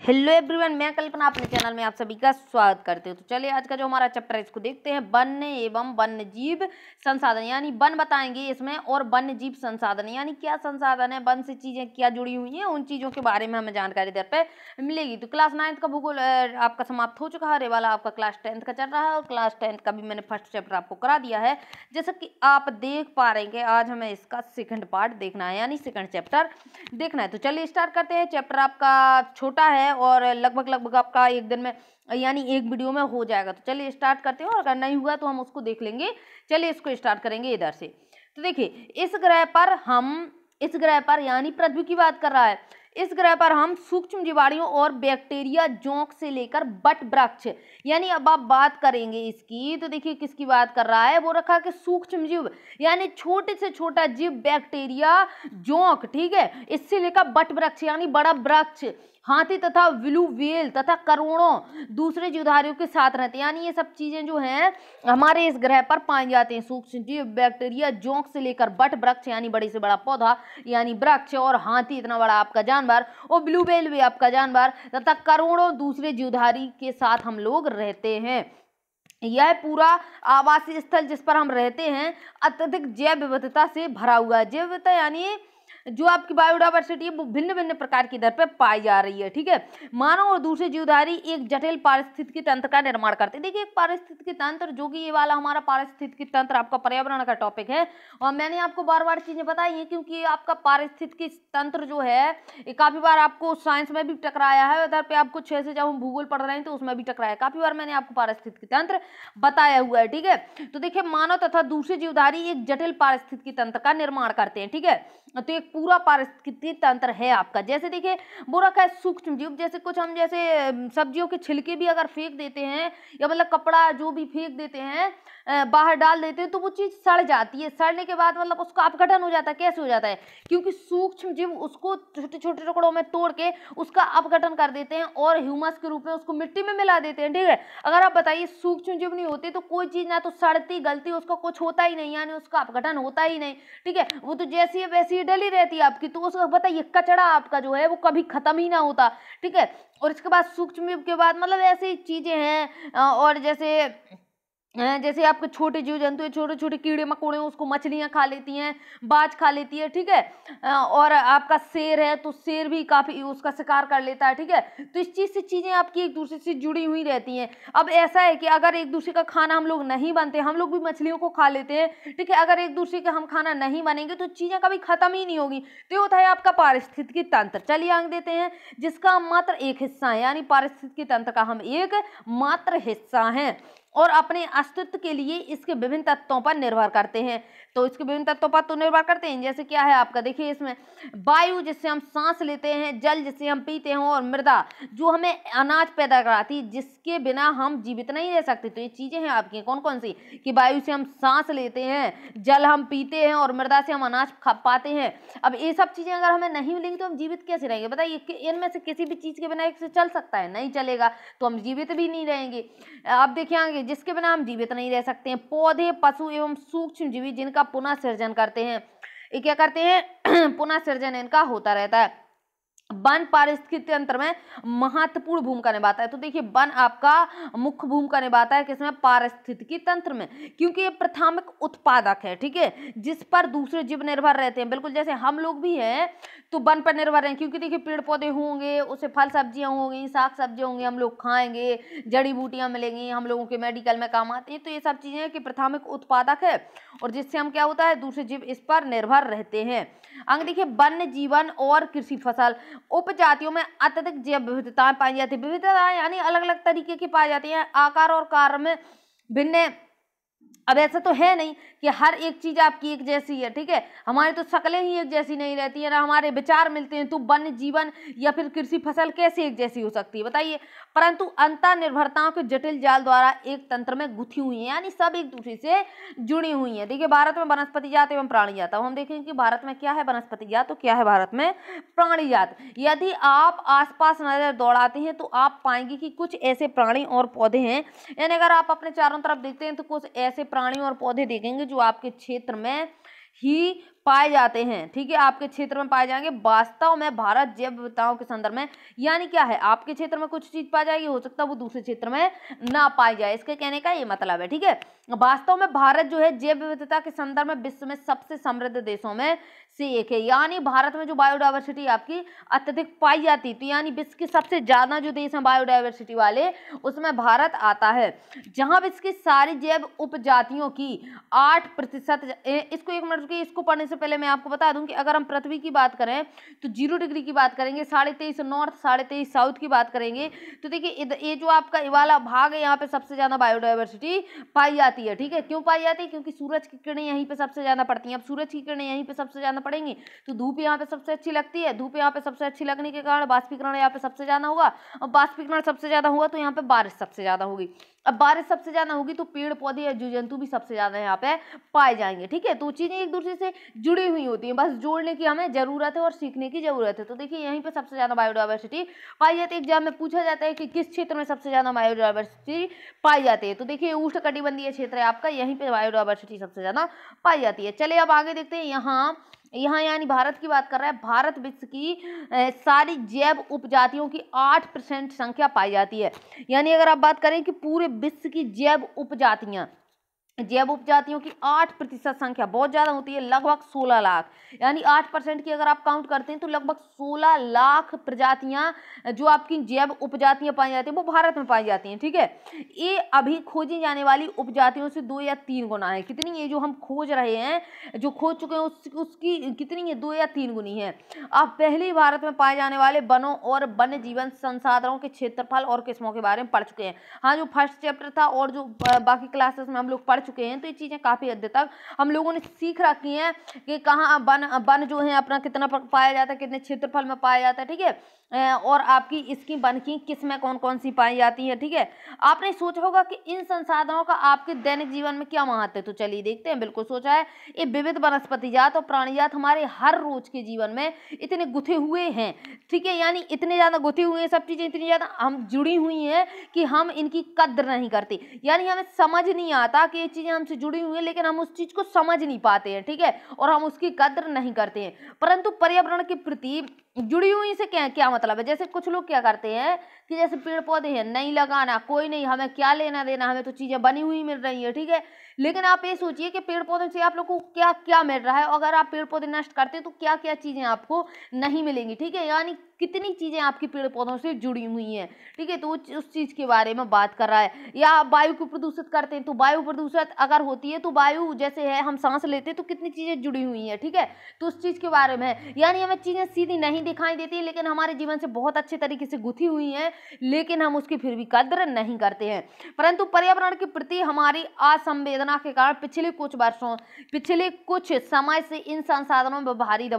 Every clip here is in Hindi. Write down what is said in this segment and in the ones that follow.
हेलो एवरीवन, मैं कल्पना अपने चैनल में आप सभी का स्वागत करते हो। तो चलिए आज का जो हमारा चैप्टर है इसको देखते हैं। वन्य एवं वन्यजीव संसाधन, यानी वन बताएंगे इसमें और वन्यजीव संसाधन यानी क्या संसाधन है, वन से चीजें क्या जुड़ी हुई हैं, उन चीजों के बारे में हमें जानकारी इधर पे मिलेगी। तो क्लास 9th का भूगोल आपका समाप्त हो चुका है, ये वाला आपका क्लास 10th का चल रहा है और क्लास 10th का भी मैंने फर्स्ट चैप्टर आपको करा दिया है। जैसा कि आप देख पा रहे हैं आज हमें इसका सेकंड पार्ट देखना है, यानी सेकंड चैप्टर देखना है। तो चलिए स्टार्ट करते हैं। चैप्टर आपका छोटा है और लगभग आपका एक दिन में यानी एक वीडियो में हो जाएगा। तो चलिए स्टार्ट करते हैं और अगर नहीं हुआ तो हम उसको देख लेंगे। चलिए इसको स्टार्ट करेंगे इधर से। तो देखिए इस ग्रह पर यानी पृथ्वी की बात कर रहा है। इस ग्रह पर हम सूक्ष्म जीवाणुओं और बैक्टीरिया, जोंक से लेकर बट वृक्ष, यानी अब आप बात करेंगे इसकी। तो देखिए किसकी बात कर रहा है, वो रखा कि सूक्ष्म जीव यानी छोटे से छोटा जीव, बैक्टीरिया, जोंक, ठीक है, इससे लेकर बट वृक्ष यानी बड़ा वृक्ष, हाथी तथा ब्लू व्हेल तथा करोड़ों दूसरे जीवधारियों के साथ रहते हैं। यानी ये सब चीजें जो हैं हमारे इस ग्रह पर पाई जाती हैं। सूक्ष्म जीव, बैक्टीरिया, जोंक से लेकर बट वृक्ष यानी बड़े से बड़ा पौधा यानी वृक्ष, और हाथी इतना बड़ा आपका जानवर, और ब्लू व्हेल भी आपका जानवर, तथा करोड़ों दूसरे जीवधारी के साथ हम लोग रहते हैं। यह पूरा आवासीय स्थल जिस पर हम रहते हैं अत्यधिक जैव विविधता से भरा हुआ है। जैव विविधता यानी जो आपकी बायोडायवर्सिटी है वो भिन्न भिन्न प्रकार की दर पे पाई जा रही है, ठीक है। मानव और दूसरे जीवधारी एक जटिल पारिस्थितिकी तंत्र का निर्माण करते हैं। देखिए एक पारिस्थितिकी तंत्र, जो कि ये वाला हमारा पारिस्थितिकी तंत्र आपका पर्यावरण का टॉपिक है, और मैंने आपको बार बार चीजें बताई हैं क्योंकि आपका पारिस्थितिकी तंत्र जो है ये काफी बार आपको साइंस में भी टकराया है। उधर पे आपको 6 से जब हम भूगोल पढ़ रहे हैं तो उसमें भी टकराया, काफी बार मैंने आपको पारिस्थितिकी तंत्र बताया हुआ है, ठीक है। तो देखिए मानव तथा दूसरे जीवधारी एक जटिल पारिस्थितिकी तंत्र का निर्माण करते हैं, ठीक है। तो एक पूरा पारिस्थितिकी तंत्र है आपका। जैसे देखिए वो रखा है सूक्ष्म जीव, जैसे कुछ हम जैसे सब्जियों के छिलके भी अगर फेंक देते हैं या मतलब कपड़ा जो भी फेंक देते हैं बाहर डाल देते हैं तो वो चीज सड़ जाती है। सड़ने के बाद मतलब उसका अपघटन हो जाता है। कैसे हो जाता है? क्योंकि सूक्ष्म जीव उसको छोटे छोटे टुकड़ों में तोड़ के उसका अपघटन कर देते हैं और ह्यूमस के रूप में उसको मिट्टी में मिला देते हैं, ठीक है। अगर आप बताइए सूक्ष्म जीव नहीं होते तो कोई चीज ना तो सड़ती गलती, उसका कुछ होता ही नहीं, यानी उसका अपघटन होता ही नहीं, ठीक है। वो तो जैसी है वैसी डली रहती है आपकी। तो उसका बताइए कचरा आपका जो है वो कभी खत्म ही ना होता, ठीक है। और इसके बाद सूक्ष्म जीव के बाद मतलब ऐसी चीजें हैं और जैसे आपके छोटे जीव जंतु, छोटे छोटे कीड़े मकोड़े, उसको मछलियां खा लेती हैं, बाज खा लेती है, ठीक है। और आपका शेर है तो शेर भी काफी उसका शिकार कर लेता है, ठीक है। तो इस चीज से चीजें आपकी एक दूसरे से जुड़ी हुई रहती हैं। अब ऐसा है कि अगर एक दूसरे का खाना हम लोग नहीं बनते, हम लोग भी मछलियों को खा लेते हैं, ठीक है। अगर एक दूसरे का हम खाना नहीं बनेंगे तो चीजें कभी खत्म ही नहीं होगी। तो ये होता है आपका पारिस्थितिकी तंत्र। चलिए आगे देते हैं, जिसका मात्र एक हिस्सा है, यानी पारिस्थितिकी तंत्र का हम एक मात्र हिस्सा है और अपने अस्तित्व के लिए इसके विभिन्न तत्वों पर निर्भर करते हैं। तो इसके विभिन्न तत्वों पर तो निर्भर करते हैं, जैसे क्या है आपका, देखिए इसमें वायु जिससे हम सांस लेते हैं, जल जिससे हम पीते हैं, और मृदा जो हमें अनाज पैदा कराती है, जिसके बिना हम जीवित नहीं रह सकते। तो ये चीजें हैं आपकी कौन कौन सी, कि वायु से हम सांस लेते हैं, जल हम पीते हैं, और मृदा से हम अनाज खा पाते हैं। अब ये सब चीजें अगर हमें नहीं मिलेंगी तो हम जीवित कैसे रहेंगे? बताइए इनमें से किसी भी चीज के बिना एक से चल सकता है? नहीं चलेगा, तो हम जीवित भी नहीं रहेंगे। आप देखिए आगे, जिसके बिना हम जीवित नहीं रह सकते हैं, पौधे, पशु एवं सूक्ष्म जीवी जिनका पुनः सृजन करते हैं। ये क्या करते हैं? पुनः सृजन इनका होता रहता है। वन पारिस्थितिकी तंत्र में महत्वपूर्ण भूमिका निभाता है। तो देखिए वन आपका मुख्य भूमिका निभाता है किसमें? पारिस्थितिकी तंत्र में, क्योंकि ये प्राथमिक उत्पादक है, ठीक है, जिस पर दूसरे जीव निर्भर रहते हैं। बिल्कुल जैसे हम लोग भी हैं तो वन पर निर्भर हैं, क्योंकि देखिए पेड़ पौधे होंगे, उससे फल सब्जियां होंगी, साग सब्जियां होंगी, हम लोग खाएंगे, जड़ी बूटियां मिलेंगी, हम लोगों के मेडिकल में काम आती हैं। तो ये सब चीजें कि प्राथमिक उत्पादक है और जिससे हम क्या होता है, दूसरे जीव इस पर निर्भर रहते हैं। आगे देखिए वन्य जीवन और कृषि फसल उपजातियों में अत्यधिक जैव विविधताएं पाई जाती है। विविधता यानी अलग अलग तरीके की पाई जाती हैं, आकार और कार्य में भिन्न। अब ऐसा तो है नहीं कि हर एक चीज आपकी एक जैसी है, ठीक है। हमारी तो शक्लें ही एक जैसी नहीं रहती है, ना हमारे विचार मिलते हैं। तो वन्य जीवन या फिर कृषि फसल कैसे एक जैसी हो सकती है बताइए? परंतु अंतर निर्भरताओं के जटिल जाल द्वारा एक तंत्र में गुथी हुई है, यानी सब एक दूसरे से जुड़ी हुई है। देखिए भारत में वनस्पति जात एवं प्राणी जात, अब हम देखेंगे कि भारत में क्या है वनस्पति जात तो क्या है भारत में प्राणी जात। यदि आप आसपास नजर दौड़ाते हैं तो आप पाएंगे कि कुछ ऐसे प्राणी और पौधे हैं, यानी अगर आप अपने चारों तरफ देखते हैं तो कुछ ऐसे प्राणी और पौधे देखेंगे जो आपके क्षेत्र में ही पाए जाते हैं, ठीक है, आपके क्षेत्र में पाए जाएंगे। वास्तव में भारत जैव विविधताओं के संदर्भ में, यानी क्या है, आपके क्षेत्र में कुछ चीज पाई जाएगी, हो सकता है वो दूसरे क्षेत्र में ना पाई जाए, इसके कहने का ये मतलब है, ठीक है। वास्तव में भारत जो है जैव विविधता के संदर्भ में विश्व में सबसे समृद्ध देशों में से एक है, यानी भारत में जो बायोडायवर्सिटी आपकी अत्यधिक पाई जाती है, तो यानी विश्व के सबसे ज्यादा जो देश हैं बायोडायवर्सिटी वाले, उसमें भारत आता है, जहां विश्व की सारी जैव उपजातियों की 8%, इसको एक मिनट रुकिए, इसको पढ़ने से पहले मैं आपको बता दूं कि अगर हम पृथ्वी की बात करें तो 0 डिग्री की बात करेंगे, 23.5 नॉर्थ, 23.5 साउथ की बात करेंगे, तो देखिए ये जो आपका ये वाला भाग है, यहाँ पे सबसे ज्यादा बायोडायवर्सिटी पाई जाती है, ठीक है। क्यों पाई जाती है? क्योंकि सूरज की किरणें यहीं पे सबसे ज्यादा पड़ती हैं। अब सूरज की किरणें यहीं पे सबसे ज्यादा पड़ेंगी तो धूप यहाँ पे सबसे अच्छी लगती है, धूप यहाँ पे सबसे अच्छी लगने के कारण बाष्पीकरण यहाँ पे सबसे ज्यादा होगा, और बाष्पीकरण सबसे ज्यादा हुआ तो यहाँ पे बारिश सबसे ज्यादा होगी। अब बारिश सबसे ज्यादा होगी तो पेड़ पौधे या जीव जंतु भी सबसे ज्यादा यहाँ पे पाए जाएंगे, ठीक है। तो चीजें एक दूसरे से जुड़ी हुई होती हैं, बस जोड़ने की हमें जरूरत है और सीखने की जरूरत है। तो देखिए यहीं पे सबसे ज्यादा बायोडायवर्सिटी पाई जाती है। एग्जाम में पूछा जाता है कि किस क्षेत्र में सबसे ज्यादा बायोडायवर्सिटी पाई जाती है, तो देखिए उष्णकटिबंधीय क्षेत्र है आपका, यहीं पे बायोडायवर्सिटी सबसे ज्यादा पाई जाती है। चलिए अब आगे देखते हैं, यहाँ यानी भारत की बात कर रहा है। भारत विश्व की सारी जैव उपजातियों की 8% संख्या पाई जाती है, यानी अगर आप बात करें कि पूरे विश्व की जैव उपजातियों की 8% संख्या बहुत ज्यादा होती है, लगभग 16 लाख, यानी 8% की अगर आप काउंट करते हैं तो लगभग 16 लाख प्रजातियां जो आपकी जैव उपजातियां पाई जाती हैं वो भारत में पाई जाती हैं, ठीक है। ये अभी खोजी जाने वाली उपजातियों से 2 या 3 गुना है। कितनी? ये जो हम खोज रहे हैं, जो खोज चुके हैं उसकी कितनी है? 2 या 3 गुनी है। आप पहले ही भारत में पाए जाने वाले वनों और वन्य जीवन संसाधनों के क्षेत्रफल और किस्मों के बारे में पढ़ चुके हैं। हाँ, जो फर्स्ट चैप्टर था और जो बाकी क्लासेस में हम लोग पढ़ चुके हैं, तो ये चीजें काफी हद तक हम लोगों ने सीख रखी हैं कि कहाँ वन जो है अपना कितना पाया जाता है, कितने क्षेत्रफल में पाया जाता है, ठीक है। और आपकी इसकी वन की किस में कौन कौन सी पाई जाती है, ठीक है। आपने सोचा होगा कि इन संसाधनों का आपके दैनिक जीवन में क्या महत्व है, तो चलिए देखते हैं। बिल्कुल सोचा है। ये विविध वनस्पति जात और प्राणी जात हमारे हर रोज के जीवन में इतने गुथे हुए हैं, ठीक है, यानी इतने ज्यादा गुथे हुए हैं, सब चीजें इतनी ज्यादा हम जुड़ी हुई हैं कि हम इनकी कद्र नहीं करते, यानी हमें समझ नहीं आता कि ये चीजें हमसे जुड़ी हुई हैं, लेकिन हम उस चीज को समझ नहीं पाते हैं, ठीक है, और हम उसकी कद्र नहीं करते हैं। परंतु पर्यावरण के प्रति जुड़ी हुई से क्या मतलब है? जैसे कुछ लोग क्या करते हैं कि जैसे पेड़ पौधे हैं, नहीं लगाना, कोई नहीं, हमें क्या लेना देना, हमें तो चीजें बनी हुई मिल रही है, ठीक है। लेकिन आप ये सोचिए कि पेड़ पौधों से आप लोग को क्या क्या मिल रहा है, अगर आप पेड़ पौधे नष्ट करते हैं तो क्या क्या चीजें आपको नहीं मिलेंगी, ठीक है, यानी कितनी चीजें आपकी पेड़ पौधों से जुड़ी हुई हैं, ठीक है। तो उस चीज के बारे में बात कर रहा है। या वायु को प्रदूषित करते हैं, तो वायु प्रदूषित अगर होती है तो वायु जैसे है हम सांस लेते हैं तो कितनी चीजें जुड़ी हुई हैं, ठीक है, तो उस चीज के बारे में है। यानी हमें चीजें सीधी नहीं दिखाई देती, लेकिन हमारे जीवन से बहुत अच्छे तरीके से गुथी हुई हैं, लेकिन हम उसकी फिर भी कद्र नहीं करते हैं। परंतु पर्यावरण के प्रति हमारी असंवेदना के कारण पिछले कुछ समय से इन संसाधनों में भारी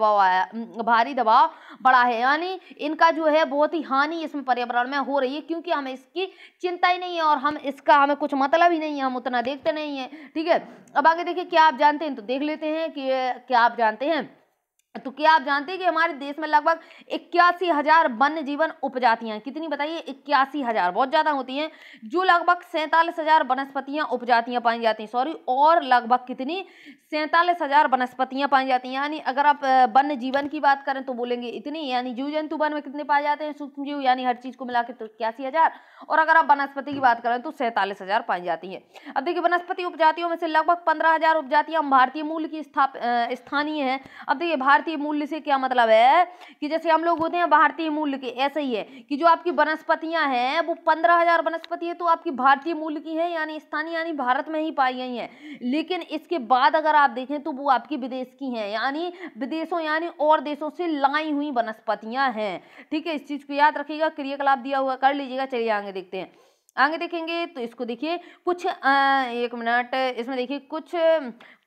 दबाव बढ़ा है, यानी इनका जो है बहुत ही हानि इसमें पर्यावरण में हो रही है, क्योंकि हमें इसकी चिंता ही नहीं है और हमें कुछ मतलब ही नहीं है, हम उतना देखते नहीं है, ठीक है। अब आगे देखिए, क्या आप जानते हैं, तो देख लेते हैं कि क्या आप जानते हैं। तो क्या आप जानते हैं कि हमारे देश में लगभग 81,000 वन्य जीवन उपजातियां, कितनी बताइए? 81,000, बहुत ज्यादा होती हैं। जो लगभग 47,000 वनस्पतियां उपजातियां पाई जाती हैं, सॉरी, और लगभग कितनी? 47,000 वनस्पतियां पाई जाती हैं। यानी अगर आप वन्य जीवन की बात करें तो बोलेंगे इतनी, यानी जीव जंतु वन में कितने पाए जाते हैं? सूक्ष्म जीव यानी हर चीज को मिला के तो 81,000, और अगर आप वनस्पति की बात करें तो 47,000 पाई जाती है। अब देखिए, वनस्पति उपजातियों में से लगभग 15,000 उपजातियां भारतीय मूल की स्थानीय है। अब देखिए, भारतीय मूल्य से क्या मतलब है कि जैसे हम लोग होते हैं भारतीय मूल्य के, ऐसे ही है कि जो आपकी वनस्पतियां हैं वो 15,000 वनस्पति है तो आपकी भारतीय मूल्य की है, यानी स्थानीय, यानी भारत में ही पाई गई है। लेकिन इसके बाद अगर आप देखें तो वो आपकी विदेश की हैं, यानी विदेशों यानी और देशों से लाई हुई वनस्पतियां हैं, ठीक है। इस चीज को याद रखिएगा, क्रियाकलाप दिया हुआ कर लीजिएगा। चलिए आगे देखते हैं। आगे देखेंगे तो इसको देखिए, एक मिनट, इसमें देखिए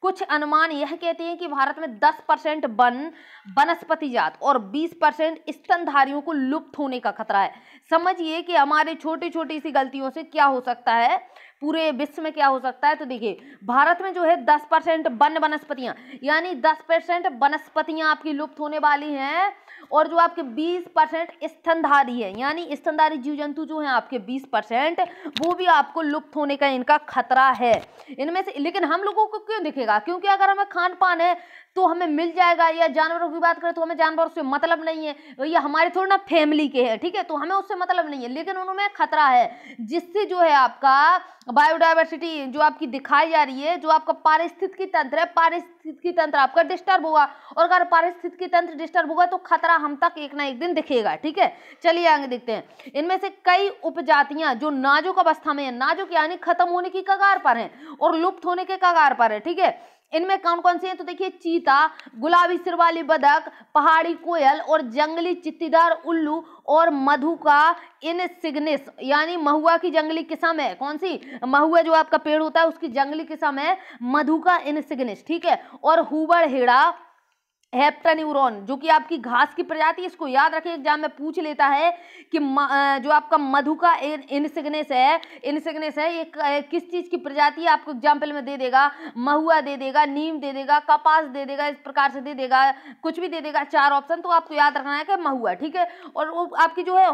कुछ अनुमान यह कहते हैं कि भारत में 10% वनस्पति जात और 20% स्तनधारियों को लुप्त होने का खतरा है। समझिए कि हमारे छोटी छोटी सी गलतियों से क्या हो सकता है, पूरे विश्व में क्या हो सकता है, तो देखिए भारत में जो है 10% वन वनस्पतियां, यानी 10% वनस्पतियां आपकी लुप्त होने वाली हैं, और जो आपके 20% स्तनधारी है, यानी स्तनधारी जीव जंतु जो हैं आपके 20%, वो भी आपको लुप्त होने का इनका खतरा है इनमें से। लेकिन हम लोगों को क्यों दिखेगा, क्योंकि अगर हमें खान पान है तो हमें मिल जाएगा, या जानवरों की बात करें तो हमें जानवरों से मतलब नहीं है, या हमारे थोड़ा ना फैमिली के हैं, ठीक है, तो हमें उससे मतलब नहीं है, लेकिन उनमें खतरा है, जिससे जो है आपका बायोडायवर्सिटी जो आपकी दिखाई जा रही है, जो आपका पारिस्थितिकी तंत्र है, पारिस्थितिकी तंत्र आपका डिस्टर्ब होगा, और अगर पारिस्थितिकी तंत्र डिस्टर्ब होगा तो खतरा हम तक एक ना एक दिन दिखेगा, ठीक है। चलिए आगे देखते हैं। इनमें से कई उपजातियां जो नाजुक अवस्था में है, नाजुक यानी खत्म होने की कगार पर है और लुप्त होने के कगार पर है, ठीक है। इनमें कौन कौन से हैं, तो देखिए चीता, गुलाबी सिर वाली बतख, पहाड़ी कोयल और जंगली चित्तीदार उल्लू और मधु का इनसिग्निस, यानी महुआ की जंगली किस्म है, कौन सी, महुआ जो आपका पेड़ होता है उसकी जंगली किस्म है मधु का इनसिग्निस, ठीक है। और हुबड़ हेड़ा हेप्टान्यूरॉन जो कि आपकी घास की प्रजाति, इसको याद रखें, एग्जाम में पूछ लेता है कि जो आपका मधु का इनसिग्निस है ये किस चीज की प्रजाति है, आपको एग्जाम्पल में दे देगा, महुआ दे देगा, नीम दे देगा, कपास दे देगा, इस प्रकार से दे देगा, कुछ भी दे देगा, 4 ऑप्शन, तो आपको याद रखना है कि महुआ, ठीक है। और वो आपकी जो है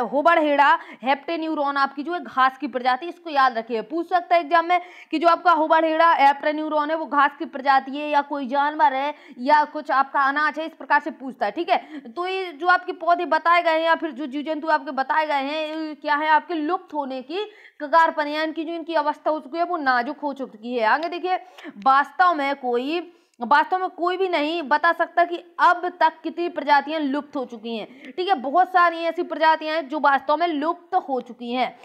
होबड़ हेड़ा हेप्टेन्यूरॉन आपकी जो है घास की प्रजाति, इसको याद रखिए, पूछ सकता है एग्जाम में कि जो आपका होबड़ हेड़ा हेप्टेन्यूरॉन है वो घास की प्रजाति है या कोई जानवर है या कुछ आपका अनाज है, इस प्रकार से पूछता है, ठीक है। तो ये जो आपके पौधे बताए गए हैं या फिर जो जीव जंतु आपके बताए गए हैं क्या है, आपके लुप्त होने की कगार पर, यानी कि जो इनकी अवस्था हो चुकी है वो नाजुक हो चुकी है। आगे देखिए, वास्तव में कोई भी नहीं बता सकता कि अब तक कितनी प्रजातियां लुप्त हो चुकी हैं, ठीक है। बहुत सारी ऐसी प्रजातियां हैं जो वास्तव में लुप्त हो चुकी हैं।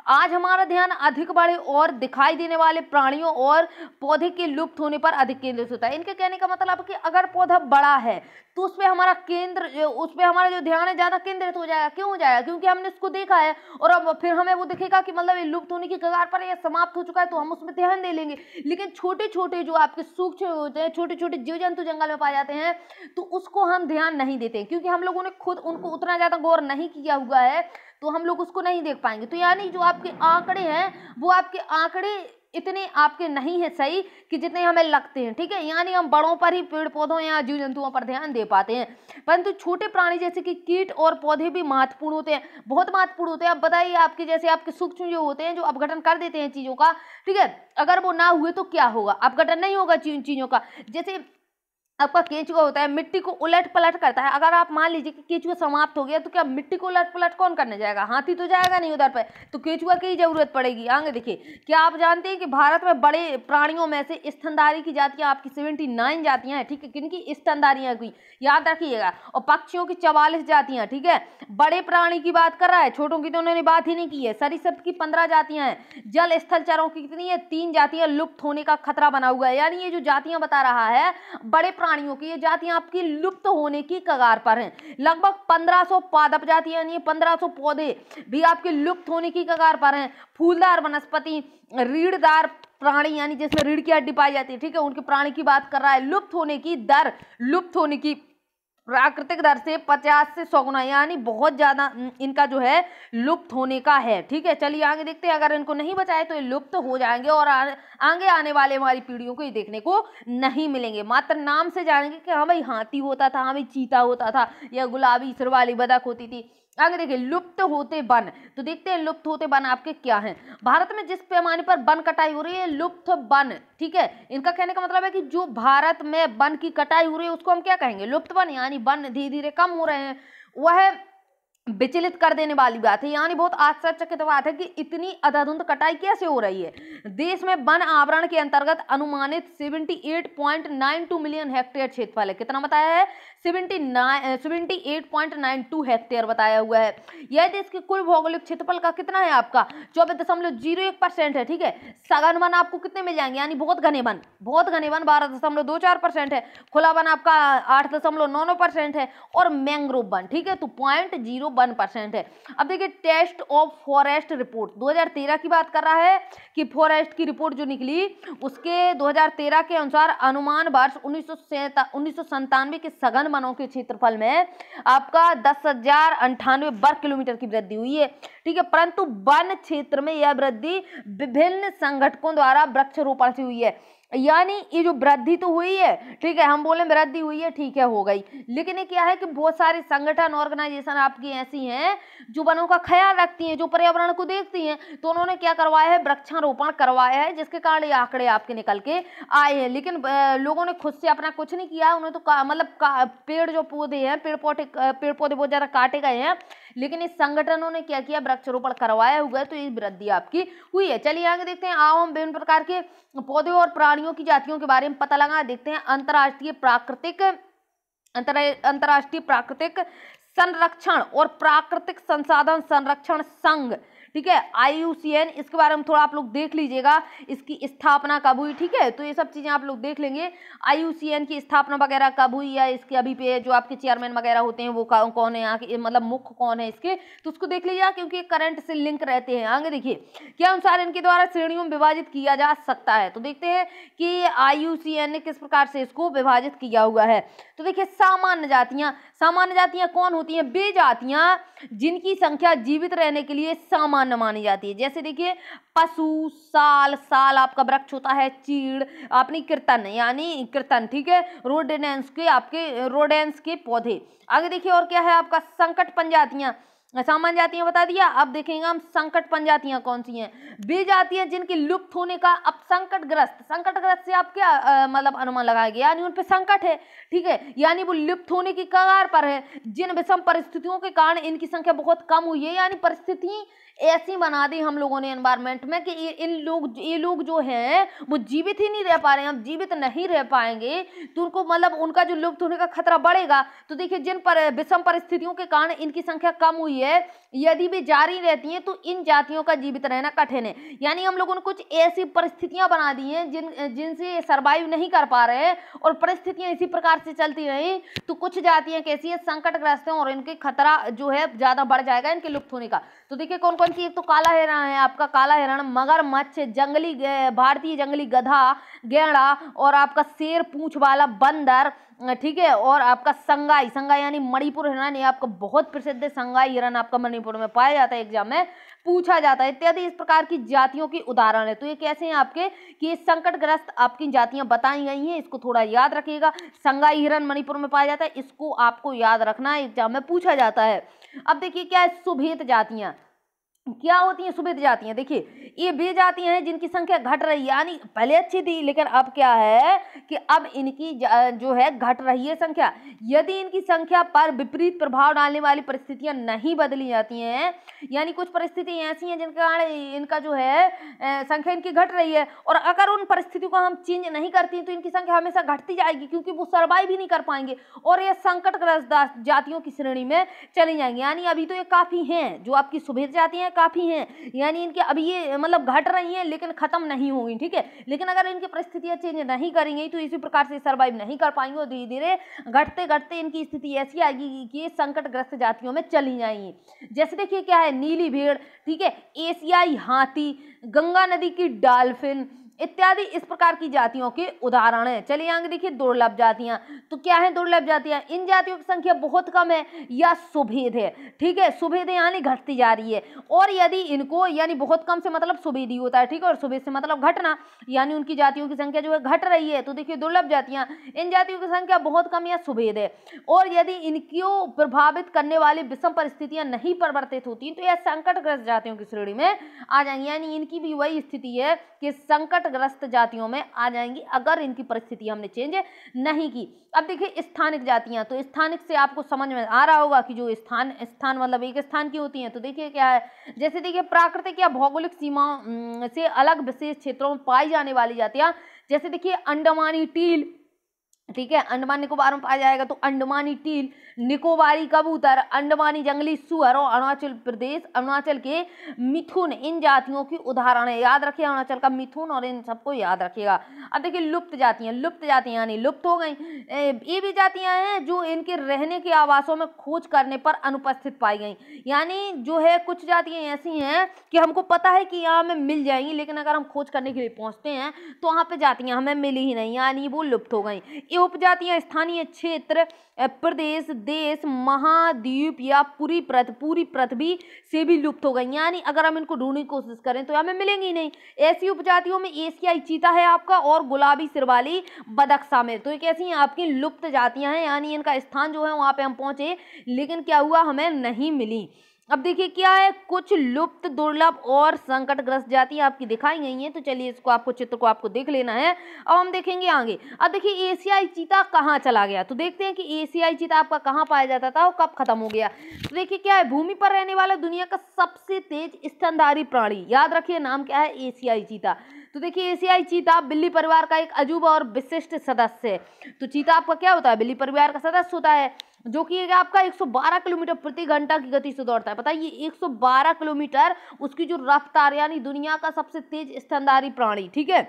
आज हमारा ध्यान अधिक बड़े और दिखाई देने वाले प्राणियों और पौधे के लुप्त होने पर अधिक केंद्रित होता है। इनके कहने का मतलब कि अगर पौधा बड़ा है तो उस पे हमारा जो ध्यान है ज्यादा केंद्रित हो जाएगा। क्यों हो जाएगा, क्योंकि हमने इसको देखा है और अब फिर हमें वो दिखेगा कि मतलब ये लुप्त होने की कगार पर है या समाप्त हो चुका है, तो हम उसमें ध्यान दे लेंगे। लेकिन छोटे छोटे जो आपके सूक्ष्म होते हैं, छोटे छोटे जीव जंतु जंगल में पाए जाते हैं, तो उसको हम ध्यान नहीं देते क्योंकि हम लोगों ने खुद उनको उतना ज्यादा गौर नहीं किया हुआ है, तो हम लोग उसको नहीं देख पाएंगे। तो यानी जो आपके आंकड़े हैं वो आपके आंकड़े इतने आपके नहीं है सही कि जितने हमें लगते हैं, ठीक है। यानी हम बड़ों पर ही, पेड़ पौधों या जीव जंतुओं पर ध्यान दे पाते हैं, परंतु छोटे प्राणी जैसे कि कीट और पौधे भी महत्वपूर्ण होते हैं, बहुत महत्वपूर्ण होते हैं। अब बताइए, आपके जैसे आपके सूक्ष्म जो होते हैं जो अपघटन कर देते हैं चीजों का, ठीक है, अगर वो ना हुए तो क्या होगा, अपघटन नहीं होगा चीजों का। जैसे आपका केंचुआ होता है, मिट्टी को उलट पलट करता है। अगर आप मान लीजिए कि केंचुआ समाप्त हो गया तो क्या मिट्टी को उलट पलट कौन करने जाएगा, हाथी तो जाएगा नहीं उधर पे, तो केंचुआ की ही जरूरत पड़ेगी। आगे देखिए, क्या आप जानते हैं कि भारत में बड़े प्राणियों में से स्तनधारी की जातियां आपकी 79 जातियां हैं, ठीक है, किनकी, स्तनधारियां की, याद रखिएगा। और पक्षियों की 44 जातियां, ठीक है। बड़े प्राणी की बात कर रहा है, छोटों की तो उन्होंने बात ही नहीं की है। सरीसृप की 15 जातियां हैं। जल स्थल चरों की कितनी है, 3 जातियां लुप्त होने का खतरा बना हुआ है। यानी ये जो जातियां बता रहा है बड़े प्राणियों की, ये जातियां आपकी लुप्त होने की कगार पर हैं। लगभग 1500 पादप जातियां, यानी 1500 पौधे भी आपके लुप्त होने की कगार पर हैं। फूलदार वनस्पति, रीढ़दार प्राणी यानी जिसमें रीढ़ की हड्डी पाई जाती है, ठीक है, उनके प्राणी की बात कर रहा है। लुप्त होने की दर, लुप्त होने की प्राकृतिक दर से 50 से 100 गुना, यानी बहुत ज्यादा इनका जो है लुप्त होने का है, ठीक है। चलिए आगे देखते हैं, अगर इनको नहीं बचाए तो ये लुप्त हो जाएंगे और आगे आने वाले हमारी पीढ़ियों को ये देखने को नहीं मिलेंगे। मात्र नाम से जानेंगे कि हाँ भाई हाथी होता था, हाँ भाई चीता होता था, या गुलाबी सिर वाली बतख होती थी। आगे देखिए, लुप्त होते वन, तो देखते हैं लुप्त होते वन आपके क्या हैं। भारत में जिस पैमाने पर वन कटाई हो रही है, लुप्त वन, ठीक है। इनका कहने का मतलब है कि जो भारत में वन की कटाई हो रही है उसको हम क्या कहेंगे, लुप्त वन, यानी वन धीरे धीरे कम हो रहे हैं। वह विचलित कर देने वाली बात है, यानी बहुत आश्चर्यचकित बात है कि इतनी अंधाधुंध कटाई कैसे हो रही है। देश में वन आवरण के अंतर्गत अनुमानित 78.92 मिलियन हेक्टेयर क्षेत्रफल है। कितना बताया है, 78.92 हेक्टेयर बताया हुआ है। यह देश के कुल भौगोलिक क्षेत्रफल का कितना है, आपका 24.01% है, ठीक है। सघन वन आपको कितने मिल जाएंगे, यानी बहुत घने वन 12.24% है। खुला वन आपका 8.99% है, और मैंग्रोव वन, ठीक है, तो 0.0 1% है। अब देखिए टेस्ट ऑफ फॉरेस्ट रिपोर्ट 2013 की बात कर रहा है कि फॉरेस्ट की रिपोर्ट जो निकली उसके 2013 के अनुसार अनुमान वर्ष 1997 के सघन वनों के क्षेत्रफल में आपका 10,098 वर्ग किलोमीटर की वृद्धि हुई है, ठीक है। परंतु वन क्षेत्र में यह वृद्धि विभिन्न संगठनों द्वारा वृक्षारोपण से हुई है, यानी ये जो वृद्धि तो हुई है, ठीक है, हम बोले वृद्धि हुई है, ठीक है, हो गई, लेकिन ये क्या है कि बहुत सारे संगठन ऑर्गेनाइजेशन आपकी ऐसी हैं जो वनों का ख्याल रखती हैं, जो पर्यावरण को देखती हैं, तो उन्होंने क्या करवाया है, वृक्षारोपण करवाया है, जिसके कारण ये आंकड़े आपके निकल के आए हैं। लेकिन लोगों ने खुद से अपना कुछ नहीं किया, उन्होंने तो मतलब पेड़ जो पौधे हैं, पेड़ पौधे बहुत ज्यादा काटे गए हैं, लेकिन इस संगठनों ने क्या किया, वृक्षारोपण करवाया हुआ है, तो ये वृद्धि आपकी हुई है। चलिए आगे देखते हैं, आओ हम विभिन्न प्रकार के पौधे और प्राणियों की जातियों के बारे में पता लगा देखते हैं। अंतर्राष्ट्रीय प्राकृतिक संरक्षण और प्राकृतिक संसाधन संरक्षण संघ, ठीक है, IUCN, इसके बारे में थोड़ा आप लोग देख लीजिएगा, इसकी स्थापना कब हुई, ठीक है, तो ये सब चीजें आप लोग देख लेंगे। IUCN की स्थापना वगैरह कब हुई, या इसके अभी पे जो आपके चेयरमैन वगैरह होते हैं वो कौन है, यहाँ के मतलब मुख्य कौन है इसके, तो उसको देख लीजिएगा क्योंकि करंट से लिंक रहते हैं। आगे देखिए के अनुसार इनके द्वारा श्रेणियों में विभाजित किया जा सकता है, तो देखते हैं कि IUCN ने किस प्रकार से इसको विभाजित किया हुआ है। तो देखिए सामान्य जातियां कौन होती हैं, वे जातियां जिनकी संख्या जीवित रहने के लिए सामान्य मानी जाती है। जैसे देखिए पशु, साल आपका वृक्ष होता है, चीड़, अपनी कीर्तन, ठीक है, रोडेंस के पौधे। आगे देखिए और क्या है आपका संकट पंजातियां, सामान्य जातियां बता दिया। अब देखेंगे हम संकट पंजातियां कौन सी हैं, वे जातियां जिनके लुप्त होने का अब संकटग्रस्त से आप क्या मतलब अनुमान लगाया गया, यानी उन पे संकट है, ठीक है, यानी वो लुप्त होने की कगार पर है, जिन विषम परिस्थितियों के कारण इनकी संख्या बहुत कम हुई है, यानी परिस्थिति ऐसी बना दी हम लोगों ने एनवायरमेंट में कि ये लोग जो हैं वो जीवित ही नहीं रह पा रहे हैं। अब जीवित नहीं रह पाएंगे तो उनको मतलब उनका जो लुप्त होने का खतरा बढ़ेगा। तो देखिए जिन पर विषम परिस्थितियों के कारण इनकी संख्या कम हुई है, यदि भी जारी रहती हैं तो इन जातियों का जीवित रहना कठिन है। यानी हम लोगों ने कुछ ऐसी परिस्थितियां बना दी हैं जिनसे सर्वाइव नहीं कर पा रहे हैं, और परिस्थितियां इसी प्रकार से चलती रही तो कुछ जातियां कैसी है, संकटग्रस्त हैं, और इनके खतरा जो है ज्यादा बढ़ जाएगा इनके लुप्त होने का। तो देखिए कौन कौन सी, एक तो काला हिरण है आपका, काला हिरण, मगरमच्छ, भारतीय जंगली गधा, गैंडा, और आपका शेर पूंछ वाला बंदर, ठीक है, और आपका संगाई यानी मणिपुर हिरण, ये आपका बहुत प्रसिद्ध है, संगाई हिरण आपका मणिपुर में पाया जाता है, एग्जाम में पूछा जाता है, इत्यादि इस प्रकार की जातियों की उदाहरण है। तो ये कैसे हैं आपके कि संकटग्रस्त आपकी जातियां बताई गई हैं, इसको थोड़ा याद रखिएगा। संगाई हिरण मणिपुर में पाया जाता है, इसको आपको याद रखना है, एग्जाम में पूछा जाता है। अब देखिए क्या है, सुभेद जातियां क्या होती हैं, सुभेद जातियां, देखिए ये वे जातियां हैं जिनकी संख्या घट रही है, यानी पहले अच्छी थी लेकिन अब क्या है कि अब इनकी जो है घट रही है संख्या। यदि इनकी संख्या पर विपरीत प्रभाव डालने वाली परिस्थितियां नहीं बदली जाती हैं, यानी कुछ परिस्थितियां ऐसी हैं जिनके कारण इनका जो है संख्या इनकी घट रही है, और अगर उन परिस्थितियों को हम चेंज नहीं करती तो इनकी संख्या हमेशा घटती जाएगी, क्योंकि वो सर्वाइव ही नहीं कर पाएंगे और ये संकटग्रस्त जातियों की श्रेणी में चली जाएंगी। यानी अभी तो ये काफी हैं, जो आपकी सुभेद जातियां काफी हैं, यानी इनके अभी ये मतलब घट रही हैं लेकिन खत्म नहीं होंगी, ठीक है, लेकिन अगर इनकी परिस्थितियां चेंज नहीं करेंगी तो इसी प्रकार से सर्वाइव नहीं कर पाएंगे, और धीरे धीरे घटते घटते इनकी स्थिति ऐसी आएगी कि ये संकटग्रस्त जातियों में चली जाएंगी। जैसे देखिए क्या है, नीली भेड़, ठीक है, एशियाई हाथी, गंगा नदी की डॉल्फिन इत्यादि इस प्रकार की जातियों के उदाहरण हैं। चलिए आगे देखिए दुर्लभ जातियां, तो क्या है दुर्लभ जातियां, इन जातियों की संख्या बहुत कम है या सुभेद है, ठीक है, सुभेद यानी घटती जा रही है, और यदि इनको यानी बहुत कम से मतलब सुभेद ही होता है, ठीक है, और सुभेद से मतलब घटना, यानी उनकी जातियों की संख्या जो है घट रही है। तो देखिए दुर्लभ जातियां, इन जातियों की संख्या बहुत कम या सुभेद है, और यदि इनको प्रभावित करने वाली विषम परिस्थितियां नहीं परिवर्तित होती तो यह संकटग्रस्त जातियों की श्रेणी में आ जाएंगी, यानी इनकी भी वही स्थिति है कि संकटग्रस्त जातियों में आ जाएंगी अगर इनकी परिस्थिति हमने चेंज नहीं की। अब देखिए स्थानिक जातियां, तो स्थानिक से आपको समझ में आ रहा होगा कि जो स्थान मतलब एक स्थान की होती हैं। तो देखिए क्या है, जैसे देखिए प्राकृतिक या भौगोलिक सीमा से अलग विशेष क्षेत्रों में पाई जाने वाली जातियां, जैसे देखिए अंडमानी टील, ठीक है, अंडमान निकोबार में पाया जाएगा। तो अंडमानी टील, निकोबारी कबूतर, अंडमानी जंगली सुअर और अरुणाचल प्रदेश, अरुणाचल के मिथुन इन जातियों की उदाहरण है। याद रखिए अरुणाचल का मिथुन और इन सबको याद रखिएगा। अब देखिए लुप्त जातियां यानी लुप्त हो गई। ये भी जातियां हैं जो इनके रहने के आवासों में खोज करने पर अनुपस्थित पाई गई। यानी जो है कुछ जातियां ऐसी हैं कि हमको पता है कि यहाँ हमें मिल जाएंगी, लेकिन अगर हम खोज करने के लिए पहुंचते हैं तो वहाँ पे जातियां हमें मिली ही नहीं, यानी वो लुप्त हो गई। ये उपजातियां स्थानीय क्षेत्र, प्रदेश, देश, महाद्वीप या पूरी पृथ्वी से भी लुप्त हो गई। यानी अगर हम इनको ढूंढने की कोशिश करें तो हमें मिलेंगी ही नहीं। ऐसी उपजातियों में एशियाई चीता है आपका और गुलाबी सिर वाली बदक शामिल। तो ये कैसी हैं आपकी लुप्त जातियां हैं, यानी इनका स्थान जो है वहां पे हम पहुंचे, लेकिन क्या हुआ, हमें नहीं मिली। अब देखिए क्या है, कुछ लुप्त, दुर्लभ और संकटग्रस्त जातियां आपकी दिखाई गई हैं। तो चलिए इसको आपको चित्र को आपको देख लेना है। अब हम देखेंगे आगे। अब देखिए एशियाई चीता कहाँ चला गया, तो देखते हैं कि एशियाई चीता आपका कहाँ पाया जाता था और कब खत्म हो गया। तो देखिए क्या है, भूमि पर रहने वाला दुनिया का सबसे तेज स्तनधारी प्राणी, याद रखिए नाम क्या है, एशियाई चीता। तो देखिए एशियाई चीता बिल्ली परिवार का एक अजूबा और विशिष्ट सदस्य है। तो चीता आपका क्या होता है, बिल्ली परिवार का सदस्य होता है, जो कि आपका 112 किलोमीटर प्रति घंटा की गति से दौड़ता है। बताइए 112 किलोमीटर उसकी जो रफ्तार, यानी दुनिया का सबसे तेज स्तनधारी प्राणी, ठीक है,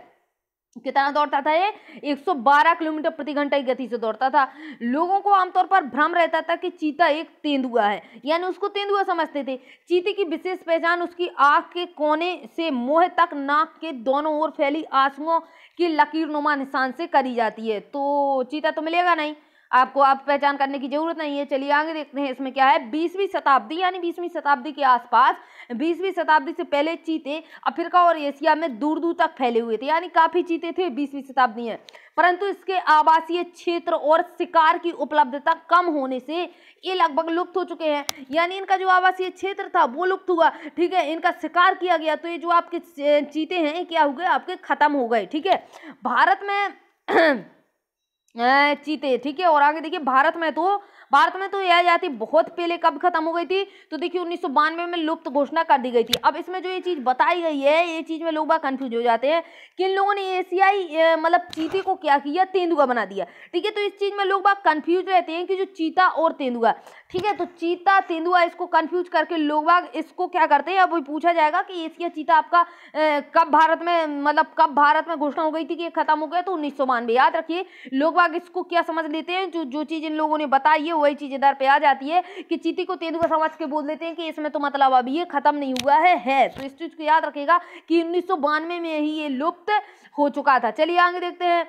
कितना दौड़ता था ये, 112 किलोमीटर प्रति घंटा की गति से दौड़ता था। लोगों को आमतौर पर भ्रम रहता था कि चीता एक तेंदुआ है, यानी उसको तेंदुआ समझते थे। चीते की विशेष पहचान उसकी आंख के कोने से मुंह तक नाक के दोनों ओर फैली आंसुओं की लकीरनुमा निशान से करी जाती है। तो चीता तो मिलेगा नहीं आपको, आप पहचान करने की जरूरत नहीं है। चलिए आगे देखते हैं इसमें क्या है। 20वीं शताब्दी यानी 20वीं शताब्दी के आसपास, 20वीं शताब्दी से पहले चीते अफ्रीका और एशिया में दूर दूर तक फैले हुए थे, यानी काफी चीते थे 20वीं शताब्दी में। परंतु इसके आवासीय क्षेत्र और शिकार की उपलब्धता कम होने से ये लगभग लुप्त हो चुके हैं। यानी इनका जो आवासीय क्षेत्र था वो लुप्त हुआ, ठीक है, इनका शिकार किया गया, तो ये जो आपके चीते हैं क्या हो गए, आपके खत्म हो गए। ठीक है, भारत में चीते, ठीक है। और आगे देखिए भारत में तो यह जाति बहुत पहले कब खत्म हो गई थी, तो देखिए 1992 में लुप्त घोषणा कर दी गई थी। अब इसमें जो ये चीज बताई गई है, ये चीज में लोग बाग कंफ्यूज हो जाते हैं कि इन लोगों ने एशियाई मतलब चीते को क्या किया, तेंदुआ बना दिया। ठीक है, तो इस चीज में लोग बाग कंफ्यूज रहते हैं कि जो चीता और तेंदुआ, ठीक है, तो चीता तेंदुआ इसको कंफ्यूज करके लोग बाग इसको क्या करते हैं। अब वही पूछा जाएगा कि एशिया चीता आपका कब भारत में घोषणा हो गई थी कि ये खत्म हो गया, तो 1992। याद रखिए लोग बाग इसको क्या समझ लेते हैं, जो चीज इन लोगों ने बताई है वही चीज इधर पे आ जाती है कि चीती को तेंदुआ समझ के बोल देते हैं कि इसमें तो मतलब अभी ये खत्म नहीं हुआ है। तो इस चीज को याद रखिएगा कि 1992 में ही ये लुप्त हो चुका था। चलिए आगे देखते हैं,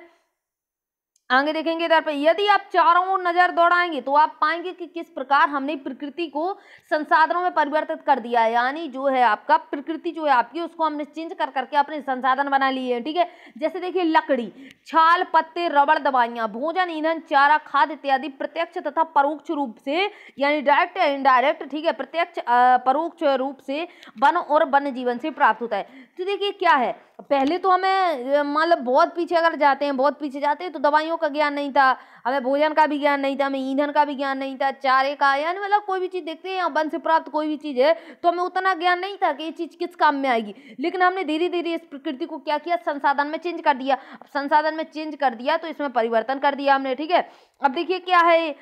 आगे देखेंगे इधर पे। यदि आप चारों ओर नजर दौड़ाएंगे तो आप पाएंगे कि किस प्रकार हमने प्रकृति को संसाधनों में परिवर्तित कर दिया है। यानी जो है आपका प्रकृति जो है आपकी, उसको हमने चेंज कर करके अपने संसाधन बना लिए हैं। ठीक है, जैसे देखिए लकड़ी, छाल, पत्ते, रबड़, दवाइयां, भोजन, ईंधन, चारा, खाद इत्यादि प्रत्यक्ष तथा परोक्ष रूप से, यानी डायरेक्ट या इनडायरेक्ट, ठीक है, प्रत्यक्ष परोक्ष रूप से वन और वन्य जीवन से प्राप्त होता है। तो देखिए क्या है, पहले तो हमें मतलब बहुत पीछे अगर जाते हैं तो दवाइयों का ज्ञान नहीं था, हमें भोजन का भी ज्ञान नहीं था, हमें ईंधन का भी ज्ञान नहीं था, चारे का, यानी मतलब कोई भी चीज देखते हैं वन से प्राप्त कोई भी चीज है तो हमें उतना ज्ञान नहीं था कि ये चीज किस काम में आएगी। लेकिन हमने धीरे धीरे इस प्रकृति को क्या किया, संसाधन में चेंज कर दिया। अब संसाधन में चेंज कर दिया तो इसमें परिवर्तन कर दिया हमने। ठीक है, अब देखिए क्या है,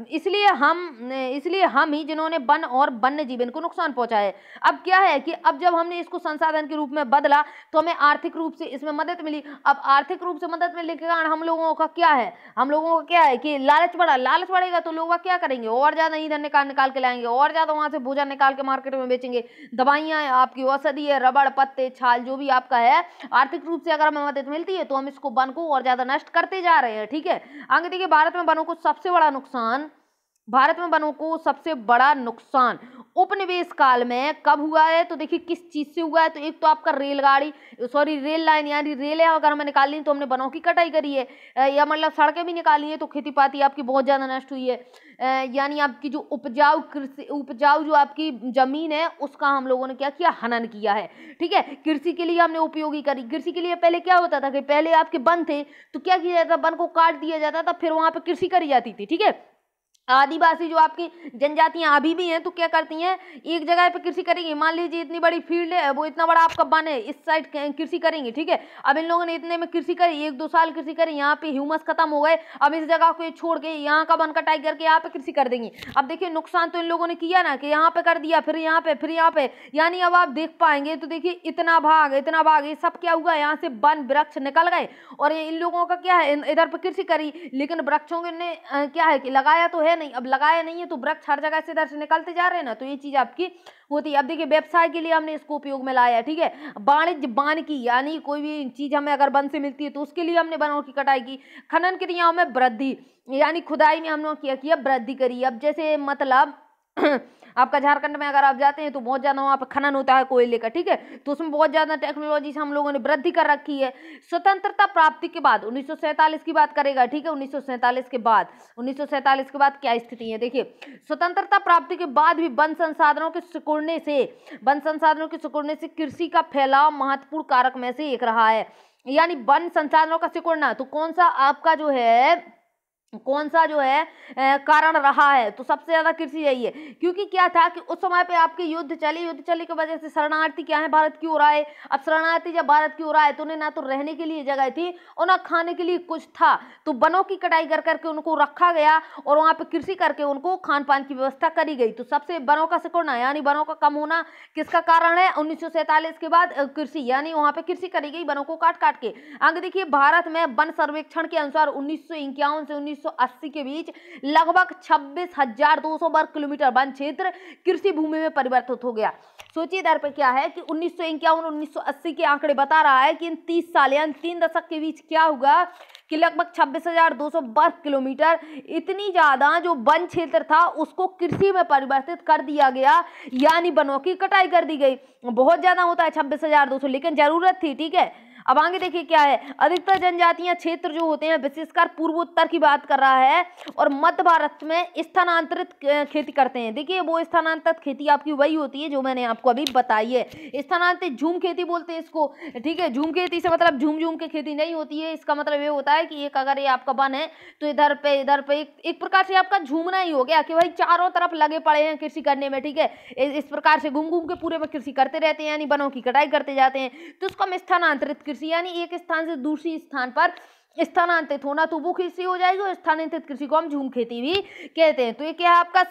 इसलिए हम ही जिन्होंने वन और वन्य जीवन को नुकसान पहुंचाया है। अब क्या है कि अब जब हमने इसको संसाधन के रूप में बदला तो हमें आर्थिक रूप से इसमें मदद मिली। अब आर्थिक रूप से मदद मिलने के कारण हम लोगों का क्या है कि लालच बढ़ेगा तो लोग क्या करेंगे, और ज्यादा ईंधन निकाल के लाएंगे, और ज्यादा वहां से भोजन निकाल के मार्केट में बेचेंगे। दवाइयां आपकी औषधि है, रबड़, पत्ते, छाल, जो भी आपका है, आर्थिक रूप से अगर हमें मदद मिलती है तो हम इसको वन को और ज्यादा नष्ट करते जा रहे हैं। ठीक है, आगे देखिए भारत में वनों को सबसे बड़ा नुकसान उपनिवेश काल में कब हुआ है, तो देखिए किस चीज से हुआ है। तो एक तो आपका रेल लाइन, यानी रेलें अगर हमें निकालनी तो हमने वनों की कटाई करी है, या मतलब सड़कें भी निकाली है तो खेती पाती आपकी बहुत ज्यादा नष्ट हुई है। यानी आपकी जो उपजाऊ जो आपकी जमीन है उसका हम लोगों ने क्या किया, हनन किया है। ठीक है, कृषि के लिए हमने उपयोगी करी। कृषि के लिए पहले क्या होता था कि पहले आपके वन थे तो क्या किया जाता था, वन को काट दिया जाता था, फिर वहां पे कृषि करी जाती थी। ठीक है, आदिवासी जो आपकी जनजातियां अभी भी हैं तो क्या करती हैं, एक जगह पे कृषि करेंगी। मान लीजिए इतनी बड़ी फील्ड है, वो इतना बड़ा आपका वन है, इस साइड कृषि करेंगी, ठीक है। अब इन लोगों ने इतने में कृषि करी, 1-2 साल कृषि करी, यहाँ पे ह्यूमस खत्म हो गए, अब इस जगह को छोड़ के यहाँ का वन कटाई करके यहाँ पे कृषि कर देंगी। अब देखिए नुकसान तो इन लोगों ने किया ना, कि यहाँ पे कर दिया, फिर यहाँ पे, फिर यहाँ पे, यानी अब आप देख पाएंगे तो देखिए इतना भाग ये सब क्या हुआ, यहाँ से वन वृक्ष निकल गए। और इन लोगों का क्या है, इधर पे कृषि करी, लेकिन वृक्षों ने क्या है कि लगाया तो है नहीं, अब लगाया नहीं है तो वृक्ष हर जगह से इधर से निकलते जा रहे हैं ना, तो ये चीज आपकी होती है। अब देखिए व्यवसाय के लिए हमने इसको उपयोग में लाया है, ठीक है। वाणिज्य वानिकी यानी कोई भी चीज हमें अगर वन से मिलती है तो उसके लिए हमने वनों की कटाई की। खनन क्रियाओं में वृद्धि, यानी खुदाई में हमने क्या किया, वृद्धि करी। अब जैसे मतलब आपका झारखंड में अगर आप जाते हैं तो बहुत ज्यादा वहाँ पर खनन होता है कोयले का, ठीक है, तो उसमें बहुत ज्यादा टेक्नोलॉजी से हम लोगों ने वृद्धि कर रखी है। स्वतंत्रता प्राप्ति के बाद 1947 की बात करेगा, ठीक है, 1947 के बाद क्या स्थिति है, देखिए स्वतंत्रता प्राप्ति के बाद भी वन संसाधनों के सिकुड़ने से कृषि का फैलाव महत्वपूर्ण कारक में से एक रहा है। यानी वन संसाधनों का सिकुड़ना, तो कौन सा जो है कारण रहा है, तो सबसे ज्यादा कृषि यही है। क्योंकि क्या था कि उस समय पे आपके युद्ध चले की वजह से शरणार्थी क्या है, भारत की ओर आए। अब शरणार्थी जब भारत की ओर आए तो उन्हें ना तो रहने के लिए जगह थी और ना खाने के लिए कुछ था, तो वनों की कटाई कर करके उनको रखा गया और वहां पे कृषि करके उनको खान पान की व्यवस्था करी गई। तो सबसे वनों का सिकुड़ना यानी वनों का कम होना किसका कारण है, 1947 के बाद कृषि, यानी वहां पे कृषि करी गई वनों को काट काट के। आगे देखिए भारत में वन सर्वेक्षण के अनुसार 1951 से 1980 के बीच लगभग 26,200 वर्ग किलोमीटर वन क्षेत्र कृषि भूमि में परिवर्तित हो गया। सोचिए इधर पे क्या है कि 1951-1980 के आंकड़े बता रहा है कि इन 30 साल यानी 3 दशक के बीच क्या होगा कि लगभग 26,200 वर्ग किलोमीटर इतनी ज्यादा जो वन क्षेत्र था उसको कृषि में परिवर्तित कर दिया गया, यानी वनों की कटाई कर दी गई। बहुत ज्यादा होता है 26,200, लेकिन जरूरत थी, ठीक है। अब आगे देखिए क्या है, अधिकतर जनजातियां क्षेत्र जो होते हैं विशेषकर पूर्वोत्तर की बात कर रहा है और मध्य भारत में स्थानांतरित खेती करते हैं। देखिए वो स्थानांतरित खेती आपकी वही होती है जो मैंने आपको अभी बताई है, स्थानांतरित झूम खेती बोलते हैं इसको, ठीक है। झूम खेती से मतलब झूम झूम के खेती नहीं होती है, इसका मतलब ये होता है कि एक अगर ये आपका वन है तो इधर पे एक प्रकार से आपका झूमना ही हो गया कि भाई चारों तरफ लगे पड़े हैं कृषि करने में, ठीक है। इस प्रकार से घूम घूम के पूरे में कृषि करते रहते हैं, यानी वनों की कटाई करते जाते हैं, तो उसको हम स्थानांतरित कृषि यानी एक स्थान से दूसरी स्थान पर स्थानांतरित होना, तो वो कृषि हो जाएगी। और स्थानांतरित कृषि को हम झूम खेती भी कहते हैं। तो ये क्या है आपका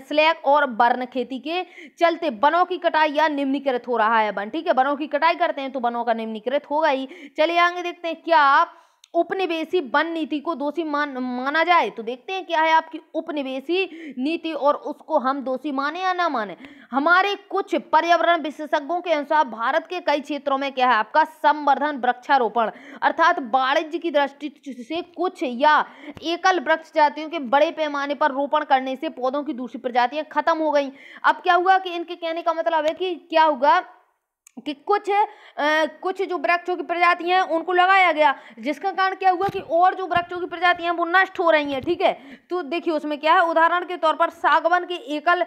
स्लैक और बर्न खेती के चलते वनों की कटाई या निम्नीकृत हो रहा है वन, ठीक है। वनों की कटाई करते हैं तो वनों का निम्नीकृत होगा ही। चलिए आगे देखते हैं क्या उपनिवेशी वन नीति को दोषी माना जाए, तो देखते हैं क्या है आपकी उपनिवेशी नीति और उसको हम दोषी माने या ना माने। हमारे कुछ पर्यावरण विशेषज्ञों के अनुसार भारत के कई क्षेत्रों में क्या है आपका संवर्धन वृक्षारोपण अर्थात वाणिज्य की दृष्टि से कुछ या एकल वृक्ष जातियों के बड़े पैमाने पर रोपण करने से पौधों की दूसरी प्रजातियां खत्म हो गई। अब क्या हुआ कि इनके कहने का मतलब है कि क्या होगा कि कुछ जो वृक्षों की प्रजातियां हैं उनको लगाया गया, जिसका कारण क्या हुआ कि और जो वृक्षों की प्रजातियां हैं वो नष्ट हो रही हैं, ठीक है। तो देखिए उसमें क्या है, उदाहरण के तौर पर सागवान के एकल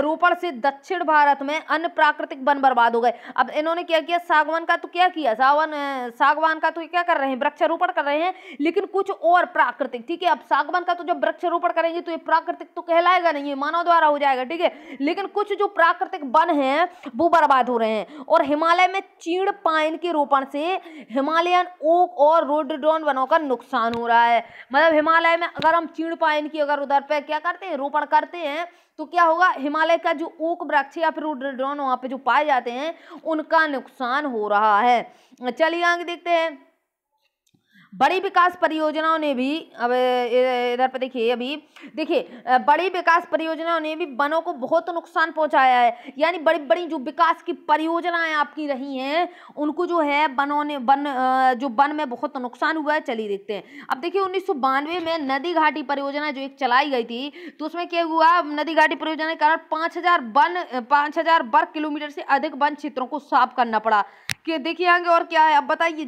रोपण से दक्षिण भारत में अन्य प्राकृतिक वन बर्बाद हो गए। अब इन्होंने क्या किया, सागवान का तो क्या किया, सागवान का तो क्या कर रहे हैं, वृक्षारोपण कर रहे हैं, लेकिन कुछ और प्राकृतिक, ठीक है। अब सागवान का तो जब वृक्षारोपण करेंगे तो ये प्राकृतिक तो कहलाएगा नहीं, ये मानव द्वारा हो जाएगा, ठीक है। लेकिन कुछ जो प्राकृतिक वन है वो बर्बाद हो रहे हैं। और हिमालय में चीड़ पाइन के रोपण से हिमालयन ओक और रोडोडेंड्रॉन वनों का नुकसान हो रहा है। मतलब हिमालय में अगर हम चीड़ पाइन की अगर उधर पे क्या करते हैं, रोपण करते हैं, तो क्या होगा, हिमालय का जो ओक वृक्ष या फिर रोडोडेंड्रॉन वहां पे जो पाए जाते हैं उनका नुकसान हो रहा है। चलिए आगे देखते हैं। बड़ी विकास परियोजनाओं ने भी, अब इधर पे देखिए, अभी देखिए बड़ी विकास परियोजनाओं ने भी वनों को बहुत नुकसान पहुंचाया है। यानी बड़ी बड़ी जो विकास की परियोजनाएं आपकी रही हैं उनको जो है वन में बहुत नुकसान हुआ है। चलिए देखते हैं। अब देखिए 1992 में नदी घाटी परियोजना जो एक चलाई गई थी, तो उसमें क्या हुआ, नदी घाटी परियोजना के कारण 5,000 वर्ग किलोमीटर से अधिक वन क्षेत्रों को साफ करना पड़ा। कि देखिए आगे और क्या है, अब बताइए,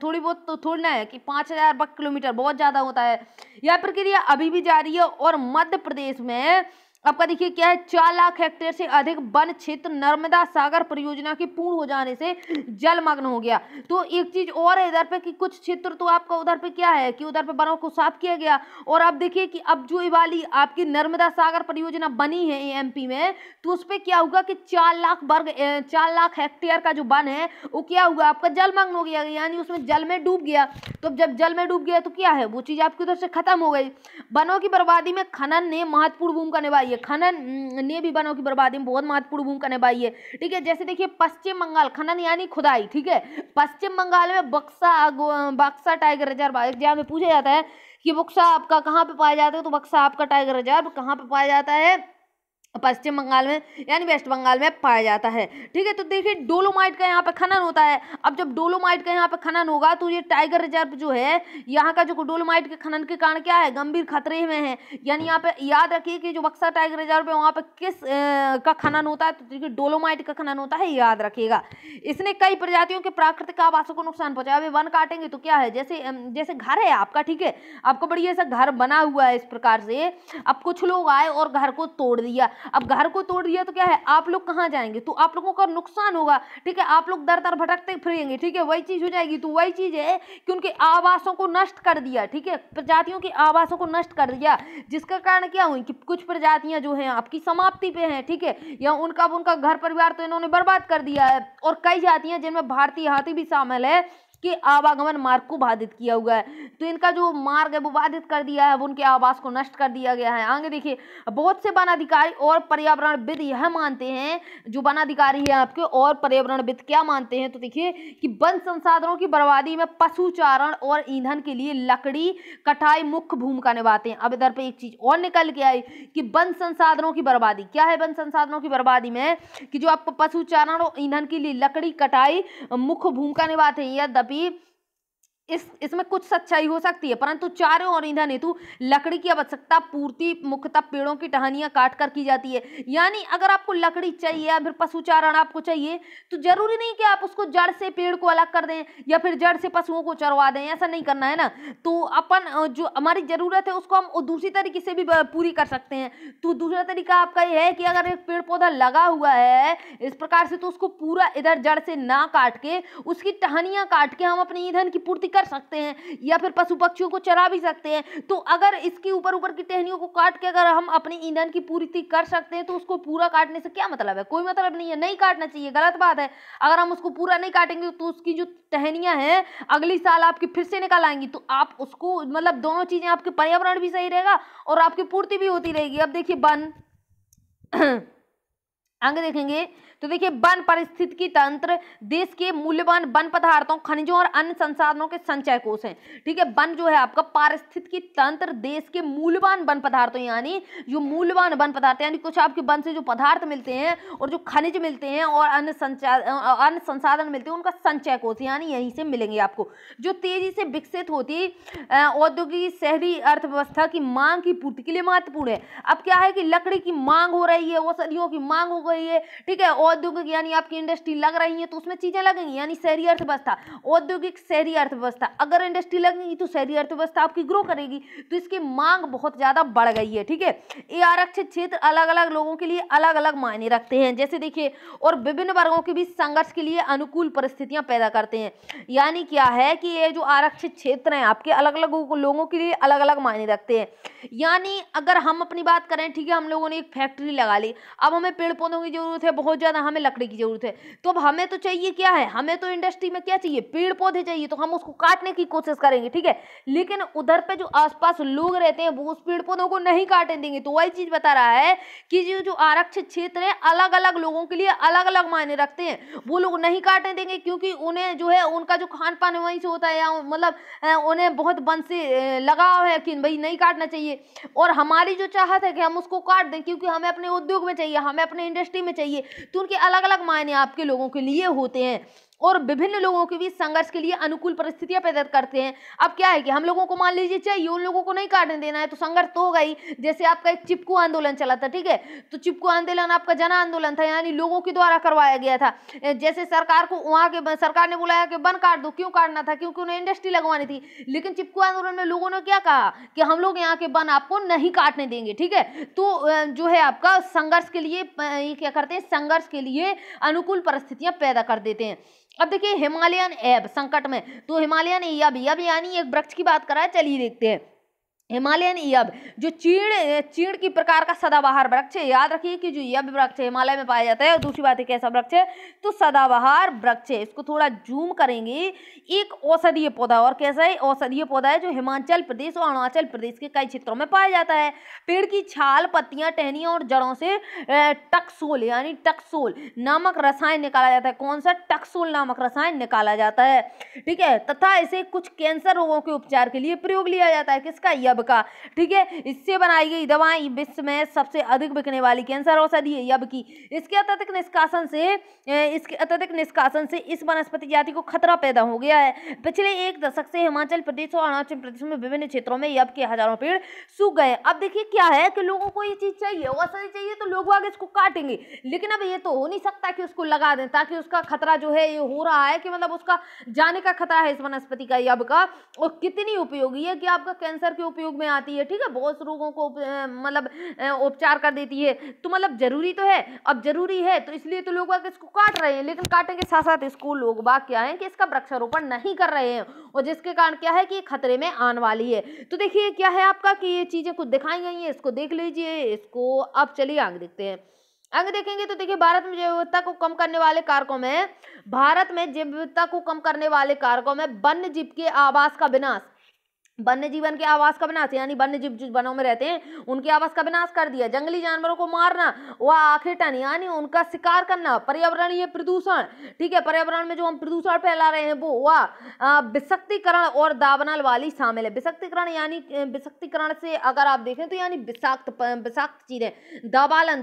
थोड़ी बहुत तो थोड़ी ना है कि 5,000 वर्ग किलोमीटर बहुत ज्यादा होता है। यह प्रक्रिया अभी भी जारी है और मध्य प्रदेश में आपका देखिए क्या है, 4 लाख हेक्टेयर से अधिक वन क्षेत्र नर्मदा सागर परियोजना के पूर्ण हो जाने से जलमग्न हो गया। तो एक चीज और है इधर पे कि कुछ क्षेत्र तो आपका उधर पे क्या है कि उधर पे वनों को साफ किया गया, और अब देखिए कि अब जो ये वाली आपकी नर्मदा सागर परियोजना बनी है एमपी में, तो उस पे क्या होगा कि 4 लाख हेक्टेयर का जो वन है वो क्या हुआ आपका जलमग्न हो गया, यानी उसमें जल में डूब गया। तो जब जल में डूब गया तो क्या है वो चीज आपकी उधर से खत्म हो गई। वनों की बर्बादी में खनन ने महत्वपूर्ण भूमिका निभाई है, खनन ने भी वनों की बर्बादी में बहुत महत्वपूर्ण भूमिका निभाई है। ठीक है, जैसे देखिए पश्चिम बंगाल, खनन यानी खुदाई, ठीक है, पश्चिम बंगाल में बक्सा टाइगर रिजर्व एग्जाम में पूछा जाता है कि बक्सा आपका कहाँ पे पाया जाता है, तो बक्सा आपका टाइगर रिजर्व कहाँ पे पाया जाता है, पश्चिम बंगाल में यानी वेस्ट बंगाल में पाया जाता है। ठीक है, तो देखिए डोलोमाइट का यहाँ पे खनन होता है। अब जब डोलोमाइट का यहाँ पे खनन होगा तो ये टाइगर रिजर्व जो है, यहाँ का जो डोलोमाइट के खनन के कारण क्या है, गंभीर खतरे में है। यानी यहाँ पे याद रखिए कि जो बक्सा टाइगर रिजर्व है वहाँ पे किस का खनन होता है, तो देखिए डोलोमाइट का खनन होता है, याद रखिएगा। इसने कई प्रजातियों के प्राकृतिक आवासों को नुकसान पहुंचाया। अभी वन काटेंगे तो क्या है, जैसे घर है आपका, ठीक है, आपका बढ़िया सा घर बना हुआ है इस प्रकार से, अब कुछ लोग आए और घर को तोड़ दिया। अब घर को तोड़ दिया तो क्या है, आप लोग कहाँ जाएंगे, तो आप लोगों का नुकसान होगा। ठीक है, आप लोग दर दर भटकते फिरेंगे। ठीक है, वही चीज हो जाएगी। तो वही चीज है कि उनके आवासों को नष्ट कर दिया। ठीक है, प्रजातियों के आवासों को नष्ट कर दिया, जिसका कारण क्या हुई कि कुछ प्रजातियां जो है आपकी समाप्ति पे हैं। ठीक है, या उनका घर परिवार तो इन्होंने बर्बाद कर दिया है, और कई जातियां जिनमें भारतीय हाथी भी शामिल है के आवागमन मार्ग को बाधित किया हुआ है। तो इनका जो मार्ग है वो बाधित कर दिया है, वो उनके आवास को नष्ट कर दिया गया है। आगे देखिए, बहुत से वन अधिकारी और पर्यावरणविद यह मानते हैं, जो वन अधिकारी है आपके और पर्यावरणविद क्या मानते हैं, तो देखिए कि वन संसाधनों की बर्बादी में पशु चारण और ईंधन के लिए लकड़ी कटाई मुख्य भूमिका निभाते हैं। अब इधर पे एक चीज और निकल के आई कि वन संसाधनों की बर्बादी क्या है, वन संसाधनों की बर्बादी में कि जो आपको पशु चारण और ईंधन के लिए लकड़ी कटाई मुख्य भूमिका निभाते हैं। यद्यपि इसमें कुछ सच्चाई हो सकती है, परंतु चारे और ईंधन हेतु लकड़ी की आवश्यकता पूर्ति मुख्यतः पेड़ों की टहनियां काट कर की जाती है। यानी अगर आपको लकड़ी चाहिए या फिर पशुचारण आपको चाहिए, तो जरूरी नहीं कि आप उसको जड़ से पेड़ को अलग कर दें या फिर जड़ से पशुओं को चरवा दें, ऐसा नहीं करना है ना। तो अपन जो हमारी जरूरत है उसको हम दूसरी तरीके से भी पूरी कर सकते हैं। तो दूसरा तरीका आपका यह है कि अगर एक पेड़ पौधा लगा हुआ है इस प्रकार से, तो उसको पूरा इधर जड़ से ना काट के उसकी टहनियां काट के हम अपने ईंधन की पूर्ति कर सकते हैं, या फिर पशु पक्षियों को चरा भी सकते हैं। तो अगर इसके ऊपर की टहनियों को काट के अगर हम अपने ईंधन की पूर्ति कर सकते हैं, तो उसको पूरा काटने से क्या मतलब है, कोई मतलब नहीं है। नहीं काटना चाहिए, गलत बात है। अगर हम उसको पूरा नहीं काटेंगे तो उसकी जो टहनियां हैं अगली साल आपकी फिर से निकल आएंगी, तो आप उसको मतलब दोनों चीजें, आपके पर्यावरण भी सही रहेगा और आपकी पूर्ति भी होती रहेगी। अब देखिए वन आगे देखेंगे तो देखिए वन पारिस्थितिकी तंत्र देश के मूल्यवान वन पदार्थों, खनिजों और अन्य संसाधनों के संचय कोष हैं। ठीक है, वन जो है आपका पारिस्थितिकी तंत्र देश के मूल्यवान वन पदार्थों, यानी जो मूल्यवान वन पदार्थ यानी कुछ आपके वन से जो पदार्थ मिलते हैं और जो खनिज मिलते हैं और अन्य संसाधन मिलते हैं, उनका संचय कोष, यानी यहीं से मिलेंगे आपको। जो तेजी से विकसित होती औद्योगिक शहरी अर्थव्यवस्था की मांग की पूर्ति के लिए महत्वपूर्ण है। अब क्या है कि लकड़ी की मांग हो रही है, औषधियों की मांग हो गई है। ठीक है, औद्योगिक यानी आपकी इंडस्ट्री लग रही है तो उसमें चीजें लगेंगी, यानी शहरी अर्थव्यवस्था, औद्योगिक शहरी अर्थव्यवस्था। अगर इंडस्ट्री लगेगी तो शहरी अर्थव्यवस्था आपकी ग्रो करेगी, तो इसकी मांग बहुत ज्यादा बढ़ गई है। ठीक है, ये आरक्षित क्षेत्र अलग अलग लोगों के लिए अलग अलग मायने रखते हैं, जैसे देखिए, और विभिन्न वर्गों के बीच संघर्ष के लिए अनुकूल परिस्थितियां पैदा करते हैं। यानी क्या है कि ये जो आरक्षित क्षेत्र हैं आपके अलग अलग लोगों के लिए अलग अलग मायने रखते हैं। यानी अगर हम अपनी बात करें, ठीक है, हम लोगों ने एक फैक्ट्री लगा ली, अब हमें पेड़ पौधों की जरूरत है, बहुत ज्यादा हमें लकड़ी की जरूरत है, तो अब हमें तो चाहिए क्या है, हमें तो इंडस्ट्री में क्या चाहिए, पेड़ पौधे चाहिए, तो हम उसको काटने की कोशिश करेंगे। ठीक है, लेकिन उधर पे जो आसपास लोग रहते हैं वो उस पेड़ पौधों को नहीं काटने देंगे। तो वही चीज बता रहा है कि जो आरक्षित क्षेत्र है अलग अलग लोगों के लिए अलग अलग मायने रखते हैं, वो लोग नहीं काटने देंगे क्योंकि उन्हें जो है उनका जो खान पान वहीं से होता है, या मतलब उन्हें बहुत वन से लगाव है कि भाई नहीं काटना चाहिए। और हमारी जो चाहत है कि हम उसको काट दें क्योंकि हमें अपने उद्योग में चाहिए, हमें अपने इंडस्ट्री में चाहिए, तो उनके अलग अलग मायने आपके लोगों के लिए होते हैं। और विभिन्न लोगों के बीच संघर्ष के लिए अनुकूल परिस्थितियां पैदा करते हैं। अब क्या है कि हम लोगों को मान लीजिए चाहिए, उन लोगों को नहीं काटने देना है, तो संघर्ष तो होगा ही। जैसे आपका एक चिपकू आंदोलन चला था, ठीक है, तो चिपकू आंदोलन आपका जन आंदोलन था, यानी लोगों के द्वारा करवाया गया था। जैसे सरकार को वहां के सरकार ने बुलाया कि वन काट दो, क्यों काटना था, क्योंकि उन्हें इंडस्ट्री लगवानी थी। लेकिन चिपकू आंदोलन में लोगों ने क्या कहा कि हम लोग यहाँ के वन आपको नहीं काटने देंगे, ठीक है। तो जो है आपका संघर्ष के लिए ये क्या करते हैं, संघर्ष के लिए अनुकूल परिस्थितियां पैदा कर देते हैं। अब देखिए हिमालयन एब संकट में, तो हिमालयन एब यानी एक वृक्ष की बात करा है, चलिए देखते हैं। हिमालयन ईयब जो चीड़ की प्रकार का सदाबहार वृक्ष है। याद रखिए कि जो ईयब वृक्ष है हिमालय में पाया जाता है। और दूसरी बात है कैसा वृक्ष है, तो सदाबहार वृक्ष है। इसको थोड़ा जूम करेंगे, एक औषधीय पौधा, और कैसा है, औषधीय पौधा है, जो हिमाचल प्रदेश और अरुणाचल प्रदेश के कई क्षेत्रों में पाया जाता है। पेड़ की छाल, पत्तियां, टहनियां और जड़ों से टक्सोल यानी टक्सोल नामक रसायन निकाला जाता है। कौन सा, टक्सोल नामक रसायन निकाला जाता है, ठीक है। तथा इसे कुछ कैंसर रोगों के उपचार के लिए प्रयोग लिया जाता है। किसका, ईयब का, ठीक है। इससे बनाई गई दवाएं विश्व में सबसे अधिक बिकने वाली कैंसर औषधि है ईयब की। इसके अत्यधिक निष्कासन से इस वनस्पति जाति को खतरा पैदा हो गया है। पिछले एक दशक से हिमाचल प्रदेश और अरुणाचल प्रदेश में विभिन्न क्षेत्रों में ईयब के हजारों पेड़ सूख गए। अब देखिए क्या है कि लोगों को ये चीज चाहिए, औषधि चाहिए, तो लोग आगे इसको काटेंगे। लेकिन अब ये तो हो नहीं सकता कि उसको लगा दें, ताकि उसका खतरा जो है ये हो रहा है कि मतलब उसका जाने का खतरा है इस वनस्पति का, ईयब का। और कितनी उपयोगी है कि आपका कैंसर के उपयोग में आती है, ठीक है, बहुत से रोगों को मतलब उपचार कर देती है। तो मतलब जरूरी तो है, अब जरूरी है तो इसलिए तो लोग बाग इसको काट रहे हैं। लेकिन काटने के साथ साथ इसको लोग बाग क्या है कि इसका वृक्षारोपण नहीं कर रहे हैं, और जिसके कारण क्या है कि खतरे में आने वाली है। तो देखिए क्या है आपका कि ये चीजें कुछ दिखाई गई हैं, इसको देख लीजिए। इसको अब चलिए आगे देखते हैं। आगे देखेंगे तो देखिए भारत में जैव विविधता को कम करने वाले कारकों में, वन्य जीव के आवास का विनाश, वन्य जीवन के आवास का विनाश, यानी वन्य जीव जो वनों में रहते हैं उनके आवास का विनाश कर दिया। जंगली जानवरों को मारना व आखेटन यानी उनका शिकार करना। पर्यावरणीय प्रदूषण, ठीक है, पर्यावरण में जो हम प्रदूषण फैला रहे हैं वो विषाक्तीकरण और दावानल वाली शामिल है। विषाक्तीकरण यानी विषाक्तीकरण से अगर आप देखें तो यानी विषाक्त चीजें। दावानल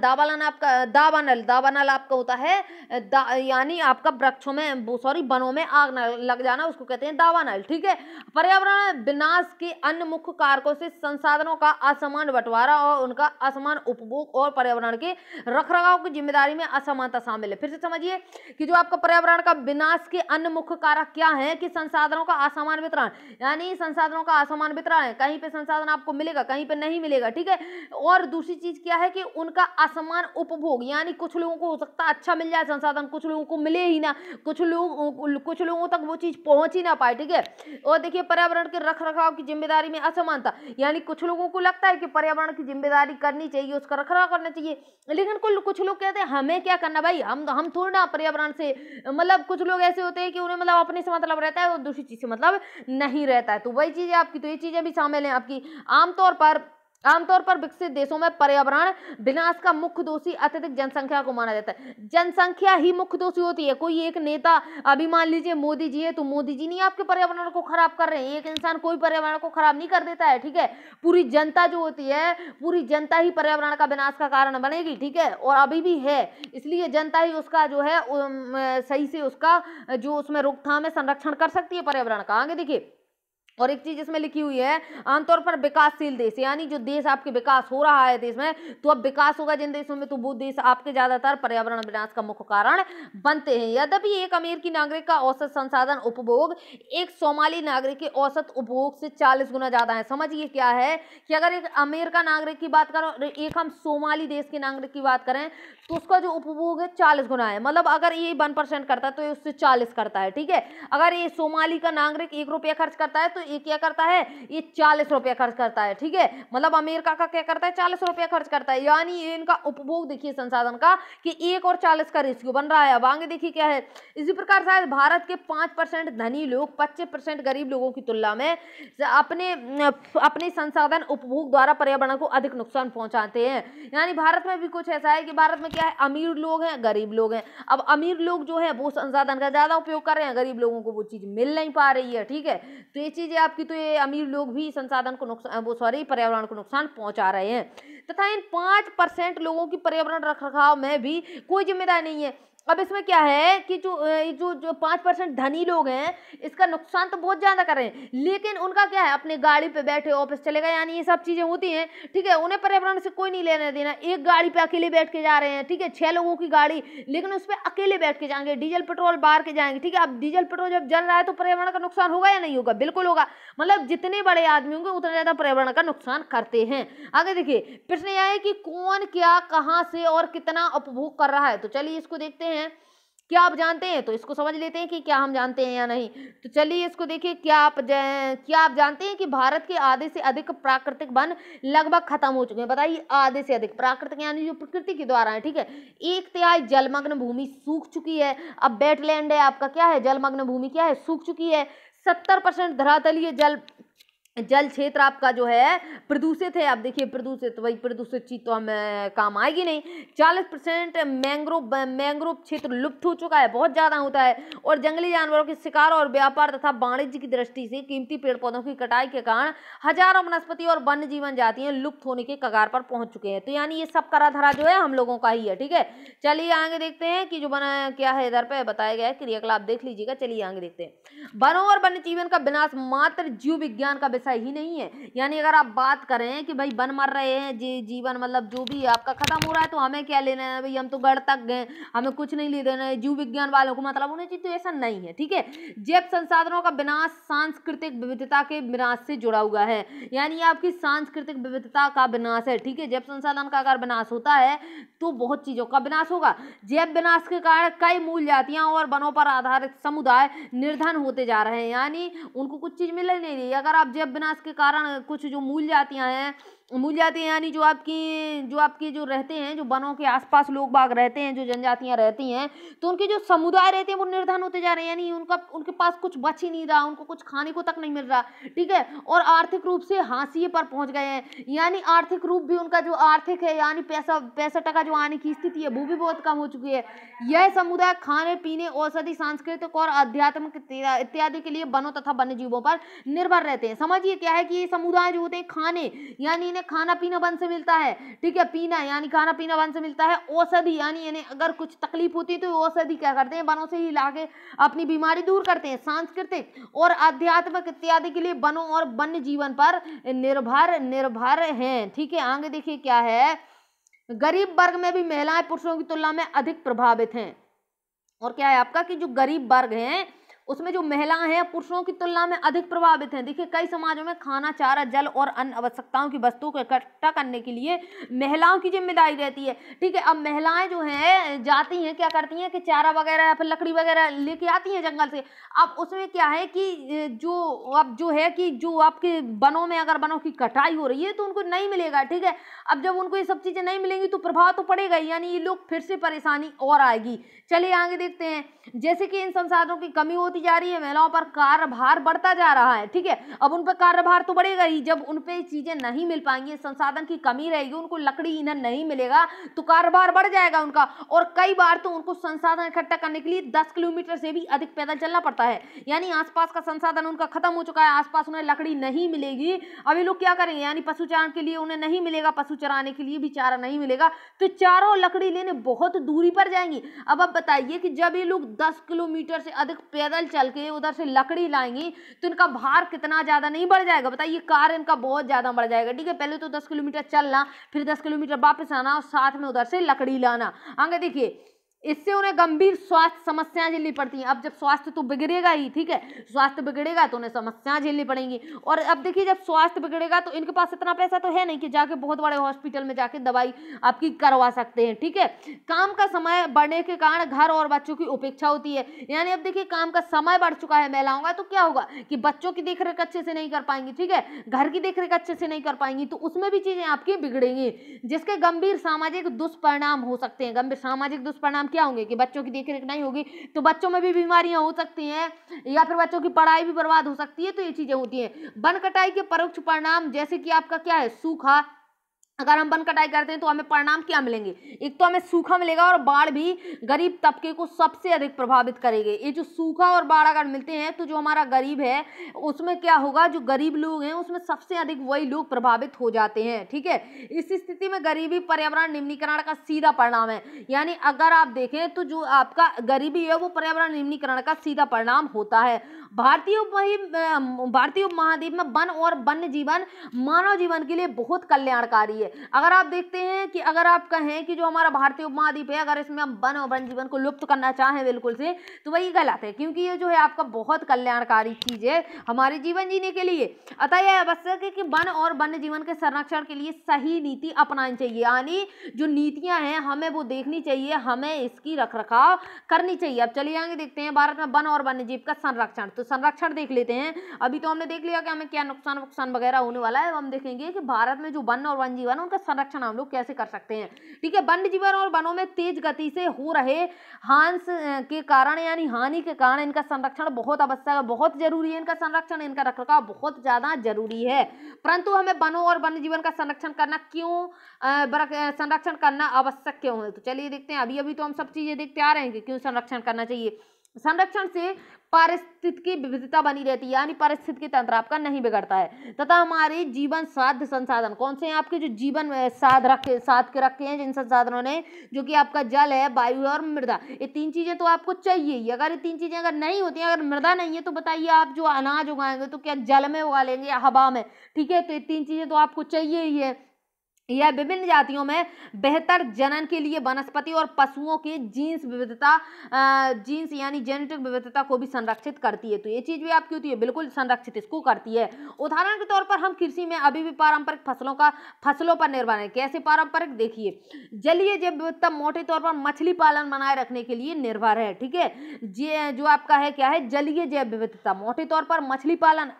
आपका होता है यानी आपका वृक्षों में वनों में आग लग जाना, उसको कहते हैं दावानल, ठीक है। पर्यावरण विनाश के अन्य मुख्य कारकों से संसाधनों का असमान बंटवारा और उनका असमान उपभोग और पर्यावरण के रखरखाव की जिम्मेदारी में असमानता शामिल है। फिर से समझिए कि जो आपका पर्यावरण का विनाश के अन्य मुख्य कारक क्या है कि संसाधनों का असमान वितरण, यानी संसाधनों का असमान वितरण है, कहीं पे संसाधन आपको मिलेगा कहीं पे नहीं मिलेगा, ठीक है। और दूसरी चीज क्या है कि उनका असमान उपभोग, यानी कुछ लोगों को हो सकता है अच्छा मिल जाए संसाधन, कुछ लोगों को मिले ही ना, कुछ लोगों तक वो चीज पहुंच ही ना पाए, ठीक है। और देखिए पर्यावरण के रखरखाव की जिम्मेदारी में असमानता, यानी कुछ लोगों को लगता है कि पर्यावरण की जिम्मेदारी करनी चाहिए, उसका रखरखाव करना चाहिए, लेकिन कुछ लोग कहते हैं हमें क्या करना भाई, हम थोड़ी ना पर्यावरण से, मतलब कुछ लोग ऐसे होते हैं कि उन्हें मतलब अपने से मतलब रहता है और दूसरी चीज से मतलब नहीं रहता है। तो वही चीजें आपकी, तो ये चीजें भी शामिल हैं आपकी। आमतौर पर विकसित देशों में पर्यावरण विनाश का मुख्य दोषी अत्यधिक जनसंख्या को माना जाता है। जनसंख्या ही मुख्य दोषी होती है। कोई एक नेता, अभी मान लीजिए मोदी जी है, तो मोदी जी नहीं आपके पर्यावरण को खराब कर रहे हैं, एक इंसान कोई पर्यावरण को खराब नहीं कर देता है, ठीक है। पूरी जनता जो होती है, पूरी जनता ही पर्यावरण का विनाश का कारण बनेगी, ठीक है, और अभी भी है, इसलिए जनता ही उसका जो है सही से उसका जो उसमें रोकथाम है, संरक्षण कर सकती है पर्यावरण का। आगे देखिए, और एक चीज इसमें लिखी हुई है, आमतौर पर विकासशील देश, यानी जो देश आपके विकास हो रहा है देश में, तो अब विकास होगा जिन देशों में, तो वो देश आपके ज्यादातर पर्यावरण विनाश का मुख्य कारण बनते हैं। यद्यपि एक अमेरिकी नागरिक का औसत संसाधन उपभोग एक सोमाली नागरिक के औसत उपभोग से 40 गुना ज्यादा है। समझिए क्या है कि अगर एक अमेरिका नागरिक की बात करें, एक हम सोमाली देश के नागरिक की बात करें, तो उसका जो उपभोग है 40 गुना है। मतलब अगर ये 1% करता है तो ये उससे 40 करता है, ठीक है। अगर ये सोमाली का नागरिक 1 रुपया खर्च करता है तो ये क्या करता है, ये 40 रुपया खर्च करता है, ठीक है। मतलब अमेरिका का क्या करता है, 40 रुपया खर्च करता है, यानी ये इनका उपभोग देखिए संसाधन का कि 1 और 40 का रेशियो बन रहा है। अब आगे देखिए क्या है, इसी प्रकार शायद भारत के 5% धनी लोग 25% गरीब लोगों की तुलना में अपने संसाधन उपभोग द्वारा पर्यावरण को अधिक नुकसान पहुंचाते हैं। यानी भारत में भी कुछ ऐसा है कि भारत में क्या है, अमीर लोग हैं, गरीब लोग हैं। अब अमीर लोग जो है वो संसाधन का ज्यादा उपयोग कर रहे हैं, गरीब लोगों को वो चीज मिल नहीं पा रही है, ठीक है। तो ये चीजें आपकी, तो ये अमीर लोग भी संसाधन को पर्यावरण को नुकसान पहुंचा रहे हैं। तथा इन 5% लोगों की पर्यावरण रखरखाव में भी कोई जिम्मेदारी नहीं है। अब इसमें क्या है कि जो 5% धनी लोग हैं, इसका नुकसान तो बहुत ज्यादा कर रहे हैं, लेकिन उनका क्या है, अपने गाड़ी पे बैठे ऑफिस चले गए, यानी ये सब चीजें होती हैं, ठीक है, उन्हें पर्यावरण से कोई नहीं लेना देना। एक गाड़ी पे अकेले बैठ के जा रहे हैं, ठीक है, 6 लोगों की गाड़ी, लेकिन उस पर अकेले बैठ के जाएंगे, डीजल पेट्रोल बाहर के जाएंगे, ठीक है। अब डीजल पेट्रोल जब जल रहा है तो पर्यावरण का नुकसान होगा या नहीं होगा? बिल्कुल होगा। मतलब जितने बड़े आदमी होंगे उतना ज्यादा पर्यावरण का नुकसान करते हैं। आगे देखिए, प्रश्न यह है कि कौन क्या कहां से और कितना उपभोग कर रहा है। तो चलिए इसको देखते हैं। क्या आप जानते हैं? तो इसको समझ लेते हैं कि क्या हम जानते हैं या नहीं। तो चलिए इसको देखिए, क्या आप जानते हैं कि भारत के आधे से अधिक प्राकृतिक वन लगभग खत्म हो चुके हैं? बताइए, आधे से अधिक प्राकृतिक यानी जो प्रकृति के द्वारा है, ठीक है। 1/3 जलमग्न भूमि सूख चुकी है। अब वेटलैंड है आपका, क्या है, जलमग्न भूमि क्या है, सूख चुकी है। 70% धरातलीय जल क्षेत्र आपका जो है प्रदूषित है। आप देखिए, प्रदूषित, वही प्रदूषित चीज तो हमें काम आएगी नहीं। 40% मैंग्रोव क्षेत्र लुप्त हो चुका है, बहुत ज्यादा होता है। और जंगली जानवरों के शिकार और व्यापार तथा वाणिज्य की दृष्टि से कीमती पेड़ पौधों की कटाई के कारण हजारों वनस्पति और वन्य जीवन जातियां लुप्त होने के कगार पर पहुंच चुके हैं। तो यानी ये सब करा धरा जो है हम लोगों का ही है, ठीक है। चलिए आगे देखते हैं कि जो बना क्या है, इधर पे बताया गया है क्रियाकलाप, देख लीजिएगा। चलिए आगे देखते हैं। वनों और वन्य जीवन का विनाश मात्र जीव विज्ञान का विषय ही नहीं है। यानी अगर आप बात करें कि भाई वन मर रहे हैं, जीवन मतलब जो भी आपका खत्म हो रहा है, तो हमें क्या लेना है भाई, हम तो गढ़ तक गए, हमें कुछ नहीं ले देना है, जीव विज्ञान वालों को मतलब होना चाहिए। तो ऐसा नहीं है, ठीक है। जैव संसाधनों का विनाश सांस्कृतिक विविधता के विनाश से जुड़ा हुआ है। यानी आपकी सांस्कृतिक विविधता का विनाश है, ठीक है। जैव संसाधन का अगर विनाश होता है तो बहुत चीजों का विनाश होगा। जैव विनाश के कारण कई मूल जातियां और वनों पर आधारित समुदाय निर्धन होते जा रहे हैं, यानी उनको कुछ चीज मिल नहीं रही। अगर आप जैव विनाश के कारण कुछ जो मूल जातियां हैं, मूल जाति यानी जो आपकी जो रहते हैं, जो वनों के आसपास लोग बाग रहते हैं, जो जनजातियां रहती हैं, तो उनके जो समुदाय रहते हैं वो निर्धन होते जा रहे हैं। यानी उनके पास कुछ बच ही नहीं रहा, उनको कुछ खाने को तक नहीं मिल रहा, ठीक है। और आर्थिक रूप से हाशिए पर पहुंच गए हैं। यानी आर्थिक रूप भी उनका जो आर्थिक है, यानी पैसा टका जो आने की स्थिति है वो भी बहुत कम हो चुकी है। यह समुदाय खाने पीने, औषधि, सांस्कृतिक और आध्यात्मिक इत्यादि के लिए वनों तथा वन्य जीवों पर निर्भर रहते हैं। समझिए क्या है कि ये समुदाय जो होते हैं, खाने यानी खाना पीना वन से मिलता है, ठीक है। पीना यानी खाना पीना वन से मिलता है। औषधि यानी इन्हें अगर कुछ तकलीफ होती है तो औषधि क्या करते हैं, वनों से ही लाके अपनी बीमारी दूर करते हैं। सांस्कृतिक और आध्यात्मिक इत्यादि के लिए वनों और वन्य जीवन पर निर्भर हैं, ठीक है। आगे देखिए क्या है, गरीब वर्ग में भी महिलाएं पुरुषों की तुलना में अधिक प्रभावित हैं। और क्या है आपका कि जो गरीब वर्ग हैं उसमें जो महिलाएं हैं पुरुषों की तुलना में अधिक प्रभावित हैं। देखिए, कई समाजों में खाना, चारा, जल और अन्य आवश्यकताओं की वस्तुओं को इकट्ठा करने के लिए महिलाओं की जिम्मेदारी रहती है, ठीक है। अब महिलाएं जो हैं जाती हैं, क्या करती हैं कि चारा वगैरह या फिर लकड़ी वगैरह लेके आती हैं जंगल से। अब उसमें क्या है कि जो है कि जो आपके वनों में अगर वनों की कटाई हो रही है तो उनको नहीं मिलेगा, ठीक है। अब जब उनको ये सब चीजें नहीं मिलेंगी तो प्रभाव तो पड़ेगा, यानी ये लोग फिर से परेशानी और आएगी। चलिए आगे देखते हैं। जैसे कि इन संसाधनों की कमी होती जा रही है, महिलाओं पर कार्यभार बढ़ता जा रहा है, ठीक है। अब उन पर कार्यभार तो बढ़ेगा ही, जब उन पे चीजें नहीं मिल पाएंगी, संसाधन की कमी रहेगी, उनको लकड़ी ईंधन नहीं मिलेगा तो कार्यभार बढ़ जाएगा उनका। और कई बार तो उनको संसाधन इकट्ठा करने के लिए 10 किलोमीटर से भी अधिक पैदल चलना पड़ता है। यानी आसपास का संसाधन उनका खत्म हो चुका है, आसपास उन्हें लकड़ी नहीं मिलेगी। अभी लोग क्या करेंगे, यानी पशु चारण के लिए उन्हें नहीं मिलेगा, पशु चराने के लिए भी चारा नहीं मिलेगा, तो चारों लकड़ी लेने बहुत दूरी पर जाएंगी। अब आप बताइए कि जब ये लोग 10 किलोमीटर से अधिक पैदल चल के उधर से लकड़ी लाएंगी तो इनका भार कितना ज्यादा नहीं बढ़ जाएगा, बताइए। कार्य इनका बहुत ज्यादा बढ़ जाएगा, ठीक है। पहले तो 10 किलोमीटर चलना, फिर 10 किलोमीटर वापस आना और साथ में उधर से लकड़ी लाना। आगे देखिए, इससे उन्हें गंभीर स्वास्थ्य समस्याएं झेलनी पड़ती हैं। अब जब स्वास्थ्य तो बिगड़ेगा ही, ठीक है, स्वास्थ्य बिगड़ेगा तो उन्हें समस्याएं झेलनी पड़ेंगी। और अब देखिए, जब स्वास्थ्य बिगड़ेगा तो इनके पास इतना पैसा तो है नहीं कि जाके बहुत बड़े हॉस्पिटल में जाके दवाई आपकी करवा सकते हैं, ठीक है। काम का समय बढ़ने के कारण घर और बच्चों की उपेक्षा होती है। यानी अब देखिए, काम का समय बढ़ चुका है महिलाओं का, तो क्या होगा कि बच्चों की देखरेख अच्छे से नहीं कर पाएंगी, ठीक है, घर की देखरेख अच्छे से नहीं कर पाएंगी, तो उसमें भी चीजें आपकी बिगड़ेंगी, जिसके गंभीर सामाजिक दुष्परिणाम हो सकते हैं। गंभीर सामाजिक दुष्परिणाम क्या होंगे कि बच्चों की देखरेख नहीं होगी तो बच्चों में भी बीमारियां हो सकती हैं, या फिर बच्चों की पढ़ाई भी बर्बाद हो सकती है। तो ये चीजें होती हैं। वन कटाई के परोक्ष परिणाम जैसे कि आपका क्या है, सूखा, अगर हम वन कटाई करते हैं तो हमें परिणाम क्या मिलेंगे, एक तो हमें सूखा मिलेगा और बाढ़ भी गरीब तबके को सबसे अधिक प्रभावित करेगी। ये जो सूखा और बाढ़ अगर मिलते हैं तो जो हमारा गरीब है उसमें क्या होगा, जो गरीब लोग हैं उसमें सबसे अधिक वही लोग प्रभावित हो जाते हैं। ठीक है, इस स्थिति में गरीबी पर्यावरण निम्नीकरण का सीधा परिणाम है। यानी अगर आप देखें तो जो आपका गरीबी है वो पर्यावरण निम्नीकरण का सीधा परिणाम होता है। भारतीय उपमहाद्वीप में वन और वन्य जीवन मानव जीवन के लिए बहुत कल्याणकारी है। अगर आप देखते हैं कि अगर आप कहें कि जो हमारा भारतीय उपमहाद्वीप है अगर इसमें हम वन और वन्य जीवन को लुप्त करना चाहें बिल्कुल से, तो वही गलत है, क्योंकि ये जो है आपका बहुत कल्याणकारी चीज है हमारे जीवन जीने के लिए। अतः यह आवश्यक है कि वन और वन्य जीवन के संरक्षण के लिए सही नीति अपनानी चाहिए। यानी जो नीतियां हैं हमें वो देखनी चाहिए, हमें इसकी रखरखाव करनी चाहिए। अब चलिए आगे देखते हैं भारत में वन और वन्य जीव का संरक्षण। तो संरक्षण देख लेते हैं। अभी तो हमने देख लिया कि हमें क्या नुकसान वगैरह होने वाला है। हम देखेंगे कि भारत में जो वन और वन्य जीवन उनका संरक्षण हम लोग कैसे कर सकते हैं। ठीक है, वन्य जीवन और वनों में तेज गति से हो रहे हांस के कारण यानी हानि के कारण इनका संरक्षण बहुत आवश्यक है, बहुत जरूरी है। इनका संरक्षण, इनका रखरखाव बहुत ज्यादा जरूरी है। परंतु हमें वनों और वन्य जीवन का संरक्षण करना क्यों संरक्षण करना आवश्यक क्यों है, तो चलिए देखते हैं। अभी तो हम सब चीजें देखते आ रहे हैं कि क्यों संरक्षण करना चाहिए। संरक्षण से पारिस्थितिकी विविधता बनी रहती है, यानी पारिस्थितिकी तंत्र आपका नहीं बिगड़ता है, तथा हमारे जीवन साध्य संसाधन कौन से हैं आपके, जो जीवन साध के रखे हैं जिन संसाधनों ने, जो कि आपका जल है, वायु है और मृदा, ये तीन चीजें तो आपको चाहिए ही। अगर ये तीन चीजें अगर नहीं होती हैं, अगर मृदा नहीं है, तो बताइए आप जो अनाज उगाएंगे तो क्या जल में उगा लेंगे या हवा में। ठीक है, तो ये तीन चीजें तो आपको चाहिए ही है। यह विभिन्न जातियों में बेहतर जनन के लिए वनस्पति और पशुओं के जीन्स यानी जेनेटिक विविधता को भी संरक्षित करती है। तो ये चीज भी आपकी होती है, बिल्कुल संरक्षित इसको करती है। उदाहरण के तौर पर हम कृषि में अभी भी पारंपरिक फसलों पर निर्भर है। कैसे पारंपरिक, देखिए जलीय जैव विविधता मोटे तौर पर मछली पालन बनाए रखने के लिए निर्भर है। ठीक है, ये जो आपका है क्या है, जलीय जैव विविधता मोटे तौर पर मछली पालन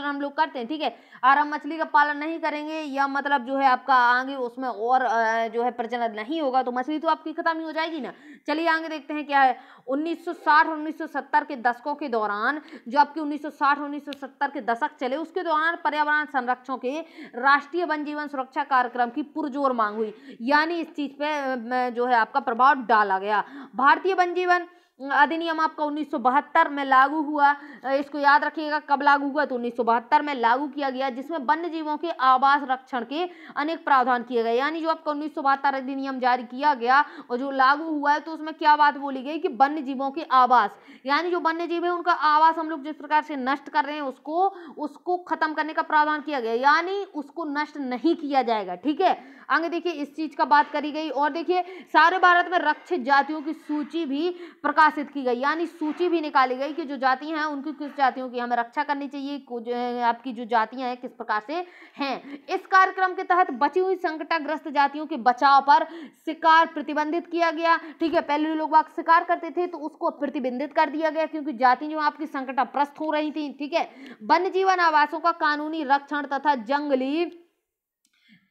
हम लोग करते हैं। ठीक है, और हम मछली का पालन नहीं करेंगे या मतलब जो है आपका आगे उसमें और जो है प्रजनन नहीं होगा तो मछली तो आपकी खत्म ही हो जाएगी ना। चलिए आगे देखते हैं क्या है। 1960 और 1970 के दशकों के दौरान, जो आपके 1960-1970 के दशक चले, उसके दौरान पर्यावरण संरक्षण के राष्ट्रीय वन जीवन सुरक्षा कार्यक्रम की पुरजोर मांग हुई। यानी इस चीज पे जो है आपका प्रभाव डाला गया। भारतीय वन जीवन अधिनियम आपका 1972 में लागू हुआ। इसको याद रखिएगा, कब लागू हुआ, तो 1972 में लागू किया गया, जिसमें वन्य जीवों के आवास रक्षण के अनेक प्रावधान किए गए। यानी जो आपका 1972 अधिनियम जारी किया गया और जो लागू हुआ है, तो उसमें क्या बात बोली गई कि वन्य जीवों के आवास, यानी जो वन्य जीव है उनका आवास हम लोग जिस प्रकार से नष्ट कर रहे हैं उसको खत्म करने का प्रावधान किया गया, यानी उसको नष्ट नहीं किया जाएगा। ठीक है, आगे देखिए इस चीज का बात करी गई। और देखिए सारे भारत में रक्षित जातियों की सूची भी प्रकाशित की गई, यानी सूची भी निकाली गई कि जो जातियां हैं उनकी किस जातियों की हमें रक्षा करनी चाहिए, आपकी जो जातियां हैं किस प्रकार से हैं। इस कार्यक्रम के तहत बची हुई संकटग्रस्त जातियों के बचाव पर शिकार प्रतिबंधित किया गया। ठीक है, पहले लोग बाग शिकार करते थे तो उसको प्रतिबंधित कर दिया गया, क्योंकि जाति जो आपकी संकटग्रस्त हो रही थी। ठीक है, वन्य जीवन आवासों का कानूनी रक्षण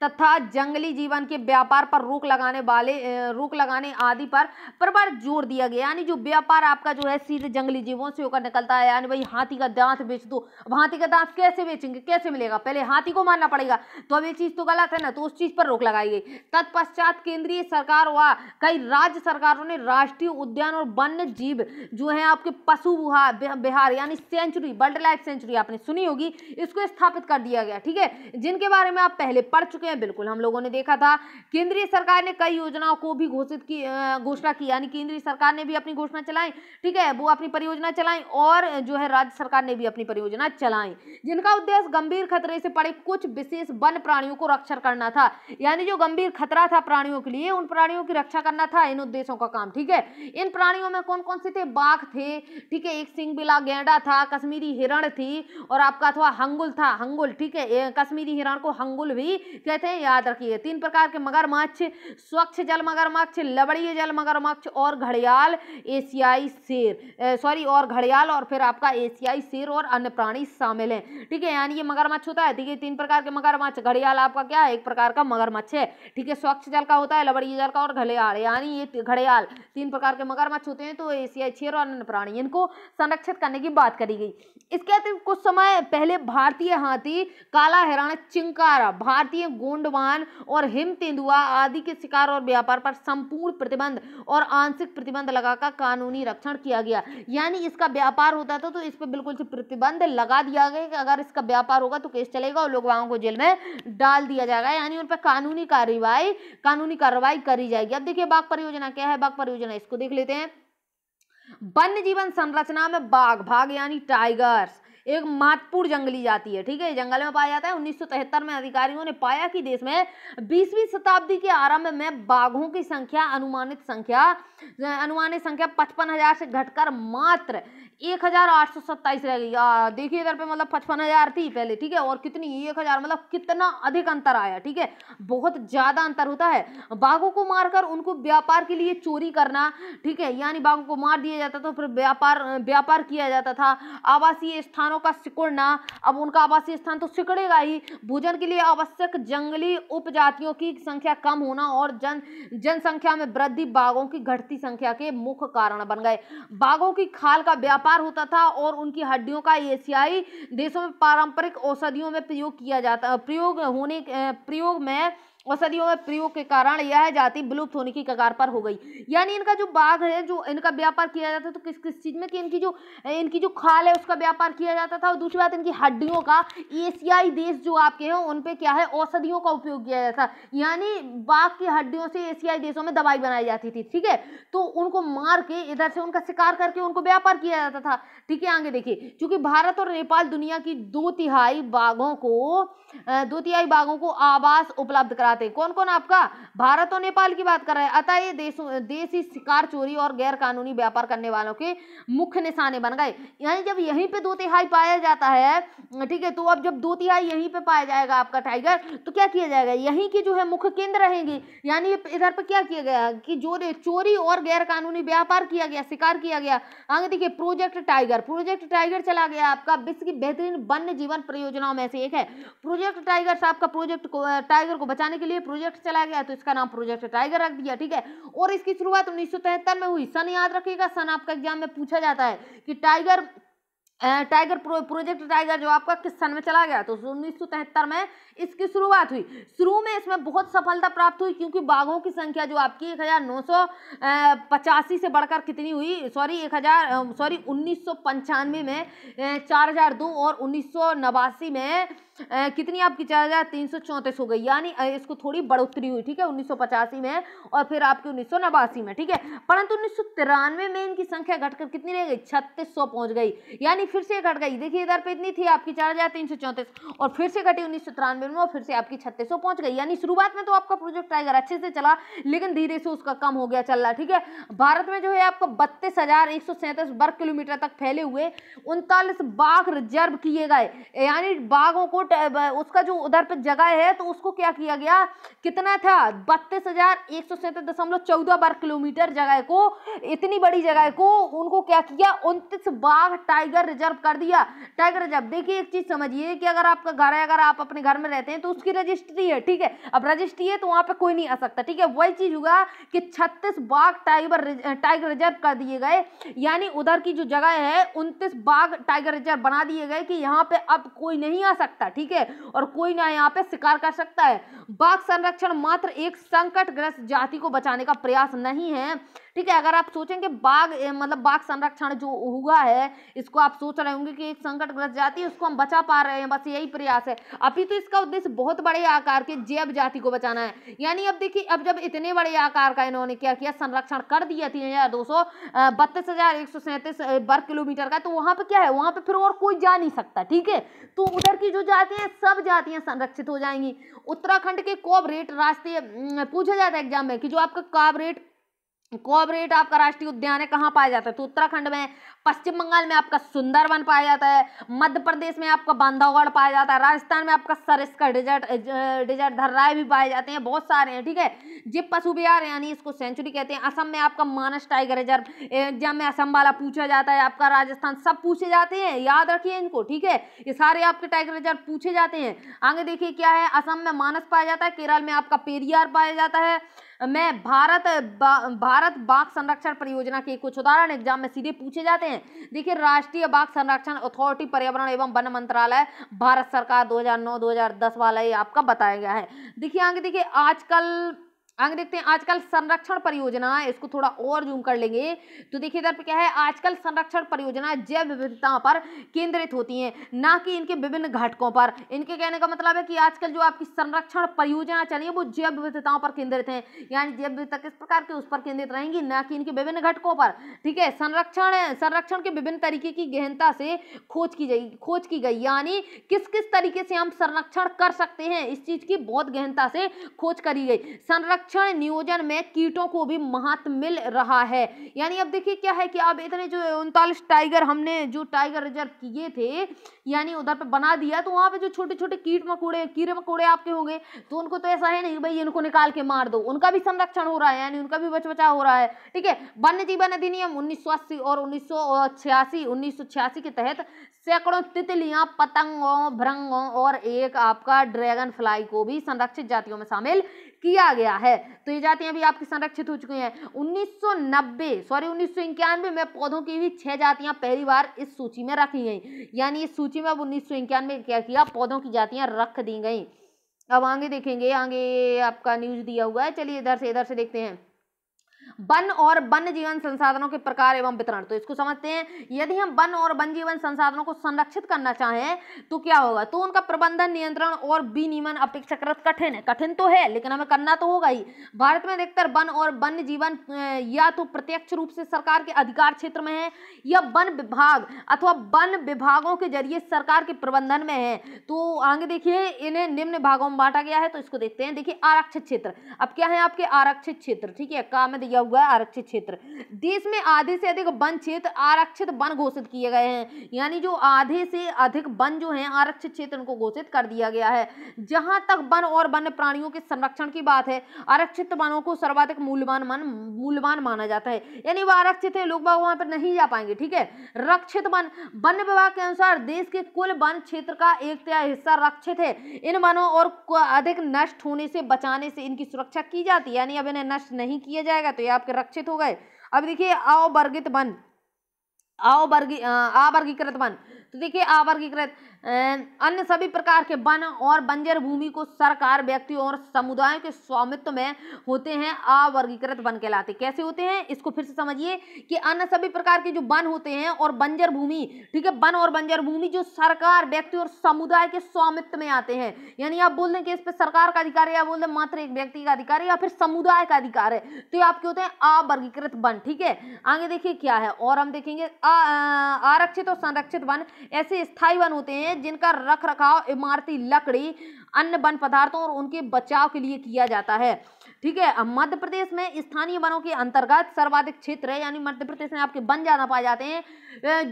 तथा जंगली जीवन के व्यापार पर रोक लगाने आदि पर जोर दिया गया। यानी जो व्यापार आपका जो है सीधे जंगली जीवों से होकर निकलता है, यानी भाई हाथी का दांत बेच दो, अब हाथी का दांत कैसे बेचेंगे, कैसे मिलेगा, पहले हाथी को मारना पड़ेगा, तो अब ये चीज तो गलत है ना, तो उस चीज पर रोक लगाई गई। तत्पश्चात केंद्रीय सरकार व कई राज्य सरकारों ने राष्ट्रीय उद्यान और वन्य जीव जो है आपके पशु विहार यानी सेंचुरी, वाइल्ड लाइफ सेंचुरी आपने सुनी होगी, इसको स्थापित कर दिया गया। ठीक है, जिनके बारे में आप पहले पढ़ चुके हैं, बिल्कुल हम लोगों ने देखा था। केंद्रीय सरकार ने कई योजनाओं को भी घोषणा की, यानी केंद्रीय सरकार ने भी अपनी घोषणा चलाई। ठीक है, वो अपनी परियोजना चलाई और जो है राज्य सरकार ने भी अपनी परियोजना चलाई, जिनका उद्देश्य गंभीर खतरे से पड़े कुछ विशेष वन प्राणियों को रक्षण करना था। यानी जो गंभीर खतरा था प्राणियों के लिए, उन प्राणियों की रक्षा करना था इन उद्देश्यों का काम। ठीक है, इन प्राणियों में कौन कौन से थे, बाघ थे, ठीक है, एक सिंगबिला गैंडा था, कश्मीरी हिरण थी और आपका था हंगुल था, हंगुल। ठीक है, कश्मीरी हिरण को हंगुल भी कहते हैं, याद रखिए। 3 प्रकार के मगरमच्छ, स्वच्छ जल मगरमच्छ, लवणीय जल मगरमच्छ और घड़ियाल और फिर आपका एशियाई शेर और अन्य प्राणी शामिल हैं। ठीक है, यानी ये मगरमच्छ होता है। ठीक है, 3 प्रकार के मगरमच्छ, घड़ियाल आपका क्या है, एक प्रकार का मगरमच्छ है। ठीक है, स्वच्छ जल का होता है, लवणीय जल का और घड़ियाल, यानी ये घड़ियाल 3 प्रकार के मगरमच्छ होते हैं। तो एशियाई शेर और अन्य प्राणी, इनको संरक्षित करने की बात करी गई। इसके अतिरिक्त कुछ समय पहले भारतीय हाथी, काला हिरण, चिंकारा, भारतीय गोंडवान और हिम तेंदुआ आदि के शिकार और व्यापार पर संपूर्ण प्रतिबंध और आंशिक प्रतिबंध लगाकर कानूनी रक्षण किया गया। यानी इसका व्यापार होता था तो इस पर बिल्कुल से प्रतिबंध लगा दिया गया कि अगर इसका व्यापार होगा तो केस चलेगा और लोगों को जेल में डाल दिया जाएगा, यानी उन पर कानूनी कार्रवाई करी जाएगी। अब देखिए बाघ परियोजना क्या है। बाघ परियोजना इसको देख लेते हैं। वन्य जीवन संरचना में बाघ यानी टाइगर्स एक महत्वपूर्ण जंगली जाति है, ठीक है, जंगल में पाया जाता है। 1973 में अधिकारियों ने पाया कि देश में 20वीं शताब्दी के आरंभ में बाघों की संख्या अनुमानित संख्या 55,000 से घटकर मात्र 1,827 रह गई। देखिए इधर पे मतलब 55,000 थी पहले, ठीक है, और कितनी 1,000, मतलब कितना अधिक अंतर आया, ठीक है, बहुत ज्यादा अंतर होता है। बाघों को मारकर उनको व्यापार के लिए चोरी करना, ठीक है, यानी बाघों को मार दिया जाता तो फिर व्यापार किया जाता था। आवासीय स्थानों का सिकुड़ना, अब उनका आवासीय स्थान तो सिकुड़ेगा ही। भोजन के लिए आवश्यक जंगली उपजातियों की संख्या कम होना और जनसंख्या में वृद्धि बाघों की घटती संख्या के मुख्य कारण बन गए। बाघों की खाल का व्यापार होता था और उनकी हड्डियों का एशियाई देशों में पारंपरिक औषधियों में औषधियों में प्रयोग के कारण यह जाति विलुप्त होने की कगार पर हो गई। यानी इनका जो बाघ है, जो इनका व्यापार किया जाता है तो किस किस चीज में, कि इनकी जो खाल है उसका व्यापार किया जाता था, और दूसरी बात इनकी हड्डियों का एशियाई देश जो आपके हैं उन पे क्या है, औषधियों का उपयोग किया जाता था। यानी बाघ की हड्डियों से एशियाई देशों में दवाई बनाई जाती थी, ठीक है, तो उनको मार के इधर से उनका शिकार करके उनको व्यापार किया जाता था, ठीक है। आगे देखिए, क्योंकि भारत और नेपाल दुनिया की 2/3 बाघों को आवास उपलब्ध कराते हैं। कौन कौन? आपका भारत और नेपाल की बात कर रहे हैं। अतः ये देश ही शिकार, चोरी और गैर कानूनी व्यापार करने वालों के मुख्य निशाने बन गए। यानी जब यहीं पे 2/3 पाया जाता है, ठीक है, तो अब जब 2/3 यहीं पे पाया जाएगा आपका टाइगर, तो क्या किया जाएगा, यहीं की जो है मुख्य केंद्र रहेंगे। यानी इधर पे क्या किया गया कि जो चोरी और गैर कानूनी व्यापार किया गया, शिकार किया गया। आगे देखिए, प्रोजेक्ट टाइगर चला गया आपका विश्व की बेहतरीन वन्य जीवन परियोजनाओं में से एक है। प्रोजेक्ट टाइगर आपका टाइगर को बचाने के लिए प्रोजेक्ट चला गया, तो इसका नाम प्रोजेक्ट टाइगर रख दिया, ठीक है। और इसकी शुरुआत 1973 में हुई। सन याद रखिएगा, सन आपका एग्जाम में पूछा जाता है कि प्रोजेक्ट टाइगर जो आपका किस सन में चला गया, तो 1973 में इसकी शुरुआत हुई। शुरू में इसमें बहुत सफलता प्राप्त हुई, क्योंकि बाघों की संख्या जो आपकी 1985 से बढ़कर कितनी हुई, 1995 में 4,002 और 1989 में कितनी आपकी 4,334 हो गई। यानी इसको थोड़ी बढ़ोतरी हुई, ठीक है, 1985 में और फिर आपकी 1989 में, ठीक है। परंतु 1993 में इनकी संख्या घटकर कितनी रह गई, 3600 पहुंच गई। यानी फिर से घट गई। देखिए इधर पे इतनी थी आपकी 4,334 और फिर से घटी 1993 में और फिर से आपकी 3600 पहुंच गई। यानी शुरुआत में तो आपका प्रोजेक्ट टाइगर अच्छे से चला, लेकिन धीरे से उसका कम हो गया, चल रहा, ठीक है। भारत में जो है आपको 32,137 वर्ग किलोमीटर तक फैले हुए 39 बाघ रिजर्व किए गए। यानी बाघों को उसका जो उधर पे जगह है तो उसको क्या किया गया, कितना था, 32,137.14 वर्ग किलोमीटर जगह को, इतनी बड़ी जगह को उनको क्या किया, 29 बाघ टाइगर रिजर्व कर दिया। टाइगर रिजर्व, देखिए एक चीज समझिए कि अगर आपका घर है, अगर आप अपने घर में रहते हैं तो उसकी रजिस्ट्री है, ठीक है। अब रजिस्ट्री है तो वहां पे कोई नहीं आ सकता, ठीक है। वही चीज हुआ कि 36 बाघ टाइगर रिजर्व कर दिए गए। यानी उधर की जो जगह है 29 बाघ टाइगर रिजर्व बना दिए गए कि यहाँ पे अब कोई नहीं आ सकता, ठीक है, और कोई ना यहाँ पे शिकार कर सकता है। बाघ संरक्षण मात्र एक संकटग्रस्त जाति को बचाने का प्रयास नहीं है, ठीक है। अगर आप सोचेंगे बाघ संरक्षण जो हुआ है, इसको आप सोच रहे होंगे कि एक संकटग्रस्त जाति है, उसको हम बचा पा रहे हैं, बस यही प्रयास है। अभी तो इसका उद्देश्य बहुत बड़े आकार के जैव जाति को बचाना है। यानी अब देखिए, अब जब इतने बड़े आकार का इन्होंने क्या किया, संरक्षण कर दिया 32,137 वर्ग किलोमीटर का, तो वहां पे क्या है, वहां पे फिर और कोई जा नहीं सकता, ठीक है। तो उधर की जो जातियां, सब जातियां संरक्षित हो जाएंगी। उत्तराखंड के कॉर्बेट राष्ट्रीय पूछा जाता है एग्जाम में कि जो आपका कॉर्बेट आपका राष्ट्रीय उद्यान है कहाँ पाया जाता है, तो उत्तराखंड में। पश्चिम बंगाल में आपका सुंदरवन पाया जाता है। मध्य प्रदेश में आपका बांधवगढ़ पाया जाता है। राजस्थान में आपका सरिस्का डेजर्ट धर्राए भी पाए जाते हैं, बहुत सारे हैं, ठीक है। जीव पशु विहार यानी इसको सेंचुरी कहते हैं। असम में आपका मानस टाइगर रिजर्व, एग्जाम में असम वाला पूछा जाता है। आपका राजस्थान, सब पूछे जाते हैं, याद रखिए इनको, ठीक है। ये सारे आपके टाइगर रिजर्व पूछे जाते हैं। आगे देखिए क्या है, असम में मानस पाया जाता है। केरल में आपका पेरियार पाया जाता है। में भारत बाघ संरक्षण परियोजना के कुछ उदाहरण एग्जाम में सीधे पूछे जाते हैं। देखिए, राष्ट्रीय बाघ संरक्षण अथॉरिटी, पर्यावरण एवं वन मंत्रालय, भारत सरकार 2009-2010 वाला ये आपका बताया गया है। देखिए आगे देखिए, आगे देखते हैं आजकल संरक्षण परियोजना, इसको थोड़ा और जूम कर लेंगे तो देखिए इधर पे क्या है, आजकल संरक्षण परियोजना जैव विविधता पर केंद्रित होती हैं, ना कि इनके विभिन्न घटकों पर। इनके कहने का मतलब है कि आजकल जो आपकी संरक्षण परियोजना चली है वो जैव विविधताओं पर केंद्रित है, यानी जैव विविधता किस प्रकार के उस पर केंद्रित रहेंगी, ना कि इनके विभिन्न घटकों पर। ठीक है, संरक्षण के विभिन्न तरीके की गहनता से खोज की गई, यानी किस किस तरीके से हम संरक्षण कर सकते हैं, इस चीज की बहुत गहनता से खोज करी गई। संरक्षण नियोजन में कीटों को भी महत्व मिल रहा है, यानी अब देखिए क्या है कि अब इतने जो 39 टाइगर हमने जो टाइगर रिजर्व किए थे, यानी उधर पे बना दिया, तो वहां पे जो छोटे छोटे कीड़े मकोड़े आपके होंगे, तो उनको तो ऐसा है नहीं भाई इनको निकाल के मार दो, उनका भी संरक्षण हो रहा है, यानी उनका भी बचाव हो रहा है। ठीक है, वन्य जीवन अधिनियम 1980 और 1986 के तहत सैकड़ों तितलियां, पतंगों, भृंगों और एक आपका ड्रैगन फ्लाई को भी संरक्षित जातियों में शामिल किया गया है। तो ये जातियां भी आपकी संरक्षित हो चुकी हैं। 1991 में पौधों की भी 6 जातियां पहली बार इस सूची में रखी गई, यानी इस सूची में अब 1991 में क्या किया, पौधों की जातियां रख दी गई। अब आगे देखेंगे, आगे आपका न्यूज दिया हुआ है, चलिए इधर से देखते हैं। वन और वन्य जीवन संसाधनों के प्रकार एवं वितरण, तो इसको समझते हैं। यदि हम वन और वन्य जीवन संसाधनों को संरक्षित करना चाहें तो क्या होगा, तो उनका प्रबंधन, नियंत्रण और विनियमन अपेक्षाकृत कठिन है। कठिन तो है लेकिन हमें करना तो होगा ही। भारत में अधिकतर वन और वन्य जीवन या तो प्रत्यक्ष रूप से सरकार के अधिकार क्षेत्र में है या वन विभाग अथवा वन विभागों के जरिए सरकार के प्रबंधन में है। तो आगे देखिए, इन्हें निम्न भागों में बांटा गया है, तो इसको देखते हैं। देखिए, आरक्षित क्षेत्र, अब क्या है आपके आरक्षित क्षेत्र, ठीक है, काम में दिया हुआ है आरक्षित क्षेत्र। देश में आधे से अधिक वन क्षेत्र आरक्षित वन घोषित किए गए हैं, यानी जो आधे से अधिक वन जो हैं आरक्षित क्षेत्र उनको घोषित कर दिया गया है। जहां तक वन और वन्य प्राणियों के संरक्षण की बात है, आरक्षित वनों को सर्वाधिक मूल्यवान माना जाता है, यानी वो आरक्षित है, लोग बाग वहां पर नहीं जा पाएंगे। ठीक है, रक्षित वन, वन विभाग के अनुसार देश के कुल वन क्षेत्र का 1/3 हिस्सा रक्षित है। इन वनों और अधिक नष्ट होने से बचाने से इनकी सुरक्षा की जाती है, यानी अब इन्हें नष्ट नहीं किया जाएगा, तो ये आपके रक्षित हो गए। अब देखिए, अवर्गीकृत वन, तो देखिए अवर्गीकृत अन्य सभी प्रकार के वन और बंजर भूमि को सरकार, व्यक्तियों और समुदायों के स्वामित्व में होते हैं, अवर्गीकृत वन कहलाते। कैसे होते हैं, इसको फिर से समझिए कि अन्य सभी प्रकार के जो वन होते हैं और बंजर भूमि, ठीक है, वन और बंजर भूमि जो सरकार, व्यक्ति और समुदाय के स्वामित्व में आते हैं, यानी आप बोल दें कि इस पर सरकार का अधिकार है, या बोल दें मात्र एक व्यक्ति का अधिकार है या फिर समुदाय का अधिकार है, तो ये आपके होते हैं अवर्गीकृत वन। ठीक है, आगे देखिए क्या है, और हम देखेंगे आरक्षित और संरक्षित वन ऐसे स्थायी वन होते हैं जिनका रख रखाव इमारती लकड़ी, अन्य वन पदार्थों और उनके बचाव के लिए किया जाता है। ठीक है, अब मध्य प्रदेश में स्थानीय वनों के अंतर्गत सर्वाधिक क्षेत्र है, यानी मध्य प्रदेश में आपके वन ज्यादा पाए जाते हैं,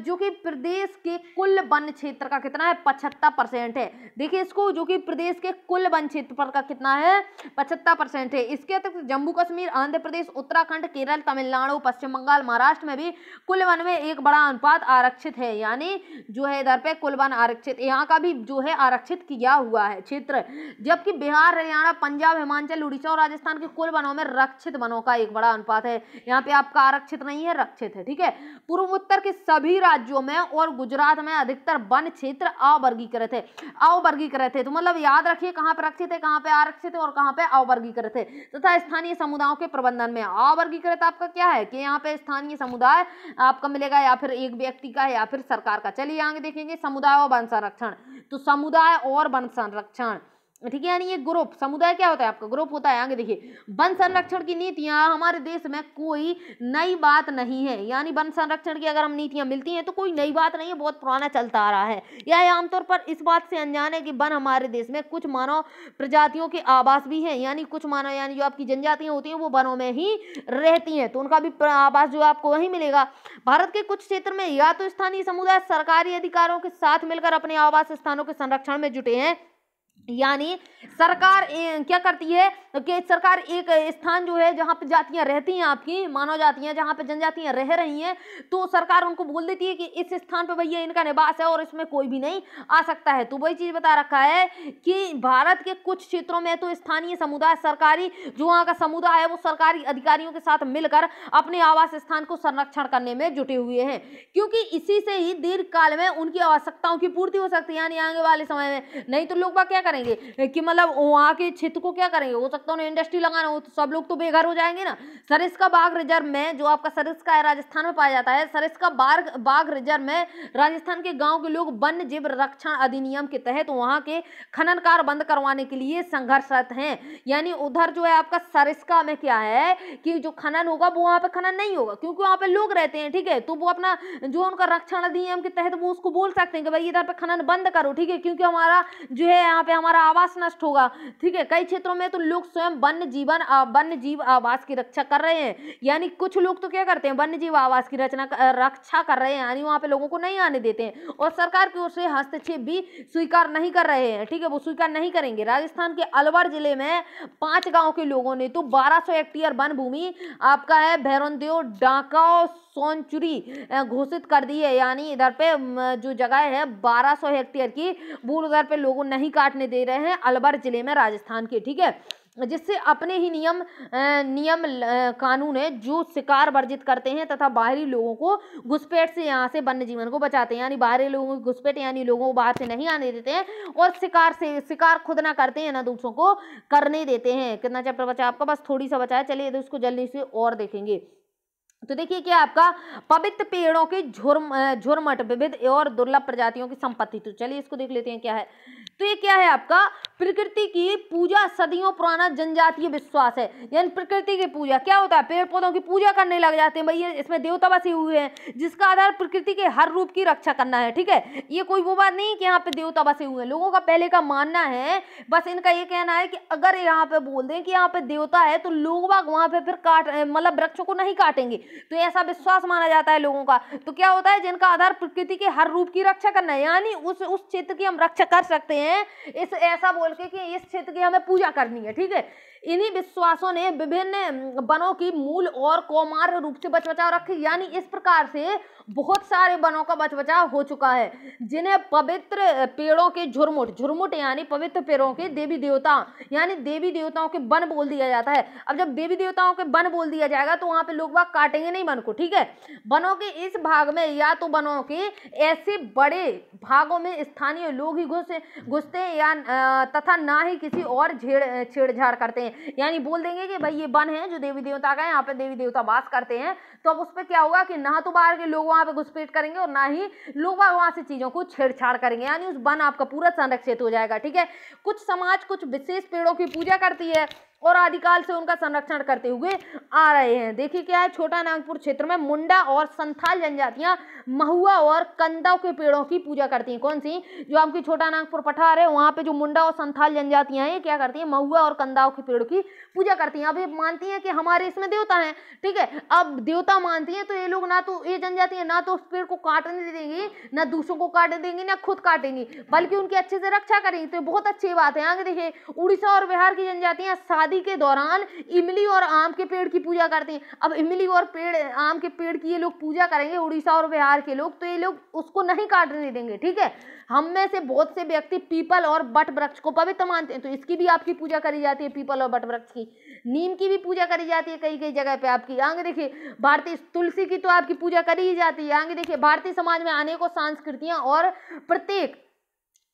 जो कि प्रदेश के कुल वन क्षेत्र का कितना है, 75% है। देखिए इसको, जो कि प्रदेश के कुल वन क्षेत्रफल का कितना है, 75% है। इसके अतिरिक्त जम्मू कश्मीर, आंध्र प्रदेश, उत्तराखंड, केरल, तमिलनाडु, पश्चिम बंगाल, महाराष्ट्र में भी कुल वन में एक बड़ा अनुपात आरक्षित है, यानी जो है इधर पे कुल वन आरक्षित, यहाँ का भी जो है आरक्षित किया हुआ है क्षेत्र। जबकि बिहार, हरियाणा, पंजाब, हिमाचल, उड़ीसा और राजस्थान के कुल वनों में रक्षित वनों का एक बड़ा अनुपात है, यहाँ पे आपका आरक्षित नहीं है, रक्षित है। ठीक है, पूर्वोत्तर के सभी राज्यों में और गुजरात में अधिकतर वन क्षेत्र अवर्गीकृत है, तो मतलब याद रखिए कहाँ पे रक्षित है, कहाँ पे आरक्षित है और कहाँ पे अवर्गीकृत है। तथा स्थानीय समुदायों के प्रबंधन में अवर्गीकृत आपका क्या है कि यहाँ पे स्थानीय समुदाय आपका मिलेगा, या फिर एक व्यक्ति का या फिर सरकार का। चलिए आगे देखेंगे समुदाय और वन संरक्षण, तो समुदाय और वन संरक्षण, ठीक है, यानी ये ग्रुप, समुदाय क्या होता है आपका, ग्रुप होता है। आगे देखिए, वन संरक्षण की नीतियां हमारे देश में कोई नई बात नहीं है, यानी वन संरक्षण की अगर हम नीतियां मिलती हैं तो कोई नई बात नहीं है, बहुत पुराना चलता आ रहा है। यह आमतौर पर इस बात से अनजान है कि वन हमारे देश में कुछ मानव प्रजातियों के आवास भी है, यानी कुछ मानव, यानी जो आपकी जनजातियां होती हैं वो वनों में ही रहती हैं, तो उनका भी आवास जो आपको वहीं मिलेगा। भारत के कुछ क्षेत्र में या तो स्थानीय समुदाय सरकारी अधिकारियों के साथ मिलकर अपने आवास स्थानों के संरक्षण में जुटे हैं, यानी सरकार क्या करती है कि सरकार एक स्थान जो है जहाँ पे जातियां रहती हैं, आपकी मानव जातियां जहाँ पे जनजातियां रह रही हैं, तो सरकार उनको बोल देती है कि इस स्थान पे भैया इनका निवास है और इसमें कोई भी नहीं आ सकता है। तो वही चीज बता रखा है कि भारत के कुछ क्षेत्रों में तो स्थानीय समुदाय सरकारी जो वहाँ का समुदाय है वो सरकारी अधिकारियों के साथ मिलकर अपने आवास स्थान को संरक्षण करने में जुटे हुए हैं, क्योंकि इसी से ही दीर्घ काल में उनकी आवश्यकताओं की पूर्ति हो सकती है। यानी आगे वाले समय में नहीं तो लोग बाग क्या करेंगे कि मतलब वहाँ के क्षेत्र को क्या करेंगे, हो सकता है उन्हें इंडस्ट्री लगाना हो तो सब लोग तो बेघर हो जाएंगे ना। सरिस्का बाघ रिजर्व में जो आपका सरिस्का है राजस्थान में पाया जाता है, सरिस्का बाघ रिजर्व में राजस्थान के गांव के लोग वन्य जीव रक्षण अधिनियम के तहत वहाँ के खनन कार्य बंद करवाने के लिए संघर्षरत हैं। यानी उधर जो है आपका सरिस्का में क्या है कि जो खनन होगा वो वहाँ पे खनन नहीं होगा, क्योंकि वहाँ पे लोग रहते हैं, ठीक है। तो वो अपना जो उनका रक्षण अधिनियम के तहत वो उसको बोल सकते हैं कि भाई इधर पे खनन बंद करो, ठीक है, क्योंकि हमारा जो है यहाँ पे हमारा आवास नष्ट होगा, ठीक है। कई क्षेत्रों में तो लोग स्वयं वन्य जीव आवास की रक्षा कर रहे हैं। यानी कुछ लोग तो क्या करते हैं, वन्य जीव आवास की रक्षा कर रहे हैं, यानी वहाँ पे लोगों को नहीं आने देते हैं और सरकार की ओर से हस्तक्षेप भी स्वीकार नहीं कर रहे हैं, ठीक है, वो स्वीकार नहीं करेंगे। राजस्थान के अलवर जिले में 5 गांव के लोगों ने तो 1200 हेक्टेयर वन भूमि आपका है भैरनदेव डाका सोनचुरी घोषित कर दी है। यानी इधर पे जो जगह है 1200 हेक्टेयर की वो उधर पे लोगों नहीं काटने दे रहे हैं अलवर जिले में राजस्थान के, ठीक है, जिससे अपने ही नियम कानून है जो शिकार वर्जित करते हैं तथा बाहरी लोगों को घुसपैठ से यहाँ से वन्य जीवन को बचाते हैं। यानी बाहरी लोगों की घुसपैठ यानी लोगों को बाहर से नहीं आने देते हैं और शिकार खुद ना करते हैं ना दूसरों को करने देते हैं। कितना चैप्टर बचा आपका, बस थोड़ी सा बचा है, चलिए तो इसको जल्दी से और देखेंगे। तो देखिए क्या आपका पवित्र पेड़ों के झुरमट विविध और दुर्लभ प्रजातियों की संपत्ति। तो चलिए इसको देख लेते हैं क्या है। तो ये क्या है आपका प्रकृति की पूजा, सदियों पुराना जनजातीय विश्वास है। यानी प्रकृति की पूजा क्या होता है, पेड़ पौधों की पूजा करने लग जाते हैं, भैया इसमें देवता बसे हुए हैं जिसका आधार प्रकृति के हर रूप की रक्षा करना है, ठीक है। ये कोई वो बात नहीं कि यहाँ पे देवता बसे हुए हैं, लोगों का पहले का मानना है, बस इनका ये कहना है कि अगर यहाँ पे बोल दें कि यहाँ पे देवता है तो लोग बाग वहां पे फिर मतलब वृक्षों को नहीं काटेंगे, तो ऐसा विश्वास माना जाता है लोगों का। तो क्या होता है जिनका आधार प्रकृति के हर रूप की रक्षा करना है, यानी उस क्षेत्र की हम रक्षा कर सकते हैं इस ऐसा बोल के कि इस क्षेत्र की हमें पूजा करनी है, ठीक है। इन्हीं विश्वासों ने विभिन्न वनों की मूल और कौमार रूप से बचाव रखी। यानी इस प्रकार से बहुत सारे वनों का बचाव हो चुका है जिन्हें पवित्र पेड़ों के झुरमुट यानी पवित्र पेड़ों के देवी देवता यानी देवी देवताओं के वन बोल दिया जाता है। अब जब देवी देवताओं के वन बोल दिया जाएगा तो वहां पे लोग बाग काटेंगे नहीं वन को, ठीक है। वनों के इस भाग में या तो वनों के ऐसे बड़े भागों में स्थानीय लोग ही घुसते हैं या तथा ना ही किसी और छेड़छाड़ करते हैं। यानी बोल देंगे कि भाई ये वन है जो देवी देवता का है, यहाँ पे देवी देवता वास करते हैं, तो अब उस पर क्या होगा कि ना तो बाहर के लोग वहां पे घुसपैठ करेंगे और ना ही लोग वहां से चीजों को छेड़छाड़ करेंगे, यानी उस वन आपका पूरा संरक्षित हो जाएगा, ठीक है। कुछ समाज कुछ विशेष पेड़ों की पूजा करती है और आदिकाल से उनका संरक्षण करते हुए आ रहे हैं। देखिए क्या है, छोटा नागपुर क्षेत्र में मुंडा और संथाल जनजातियां महुआ और कंदाव के पेड़ों की पूजा करती हैं। कौन सी, जो आपकी छोटा नागपुर पठार है वहां पे जो मुंडा और संथाल जनजातियां हैं क्या करती हैं, महुआ और कंदाव के पेड़ों की पूजा करती हैं। अब ये मानती हैं कि हमारे इसमें देवता हैं, ठीक है। अब देवता मानती हैं तो ये लोग ना तो ये जनजातियां ना तो उस पेड़ को काटने देंगी, ना दूसरों को काटने देंगी, ना खुद काटेंगी, बल्कि उनकी अच्छे से रक्षा करेंगी। तो बहुत अच्छी बात है। आगे देखिए, उड़ीसा और बिहार की जनजातियां शादी के दौरान इमली और आम के पेड़ की पूजा करते हैं। अब इमली और आम के पेड़ की ये लोग पूजा करेंगे उड़ीसा और बिहार के लोग, तो ये लोग उसको नहीं काटने देंगे, ठीक है। हम में से बहुत से व्यक्ति पीपल और बट वृक्ष को पवित्र मानते हैं, तो इसकी भी आपकी पूजा करी जाती है, पीपल और बट वृक्ष की। नीम की भी पूजा करी जाती है कई कई जगह पे आपकी। आगे देखिए, भारतीय तुलसी की तो आपकी पूजा करी ही जाती है। आगे देखिए, भारतीय समाज में अनेकों संस्कृतियां और प्रत्येक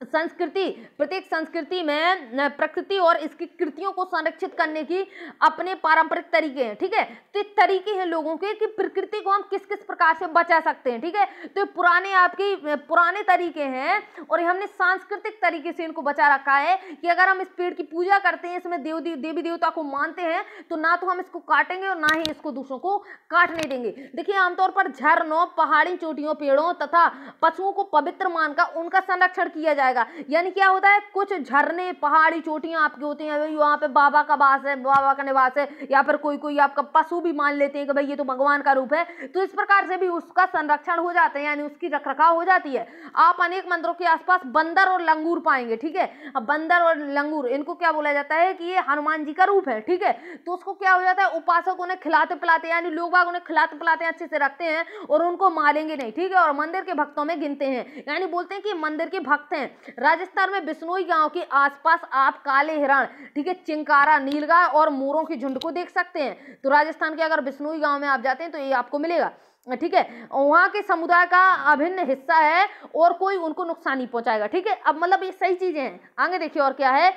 संस्कृति में प्रकृति और इसकी कृतियों को संरक्षित करने की अपने पारंपरिक तरीके हैं, ठीक है। तो ये तरीके हैं लोगों के कि प्रकृति को हम किस किस प्रकार से बचा सकते हैं, ठीक है। तो पुराने तरीके हैं और हमने सांस्कृतिक तरीके से इनको बचा रखा है कि अगर हम इस पेड़ की पूजा करते हैं, इसमें देवी देवता को मानते हैं, तो ना तो हम इसको काटेंगे और ना ही इसको दूसरों को काटने देंगे। देखिए, आमतौर पर झरनों, पहाड़ी चोटियों, पेड़ों तथा पशुओं को पवित्र मानकर उनका संरक्षण किया जाएगा। जाएगा। यानी क्या होता है, कुछ झरने पहाड़ी चोटियां आपकी होती हैं, भाई वहां पे बाबा का वास है, बाबा का निवास है, या फिर कोई आपका पशु भी मान लेते हैं कि भाई ये तो भगवान का रूप है, तो इस प्रकार से भी उसका संरक्षण हो जाता है, यानी उसकी रखरखाव हो जाती है। आप अनेक मंदिरों के आसपास बंदर और लंगूर पाएंगे, ठीक है। अब बंदर और लंगूर, इनको क्या बोला जाता है कि ये हनुमान जी का रूप है, ठीक है। तो उसको क्या हो जाता है, उपासक उन्हें खिलाते पिलाते, यानी लोग बाग उन्हें खिलाते पिलाते अच्छे से रखते हैं और उनको मारेंगे नहीं, ठीक है, और मंदिर के भक्तों में गिनते हैं, यानी बोलते हैं कि मंदिर के भक्त हैं। राजस्थान में बिश्नोई गांव के आसपास आप काले हिरण, ठीक है, चिंकारा, नीलगाय और मोरों की झुंड को देख सकते हैं। तो राजस्थान के अगर बिश्नोई गांव में आप जाते हैं तो ये आपको मिलेगा, ठीक है। वहां के समुदाय का अभिन्न हिस्सा है और कोई उनको नुकसान नहीं पहुंचाएगा, ठीक है। अब मतलब ये सही चीजें हैं। आगे देखिए और क्या है,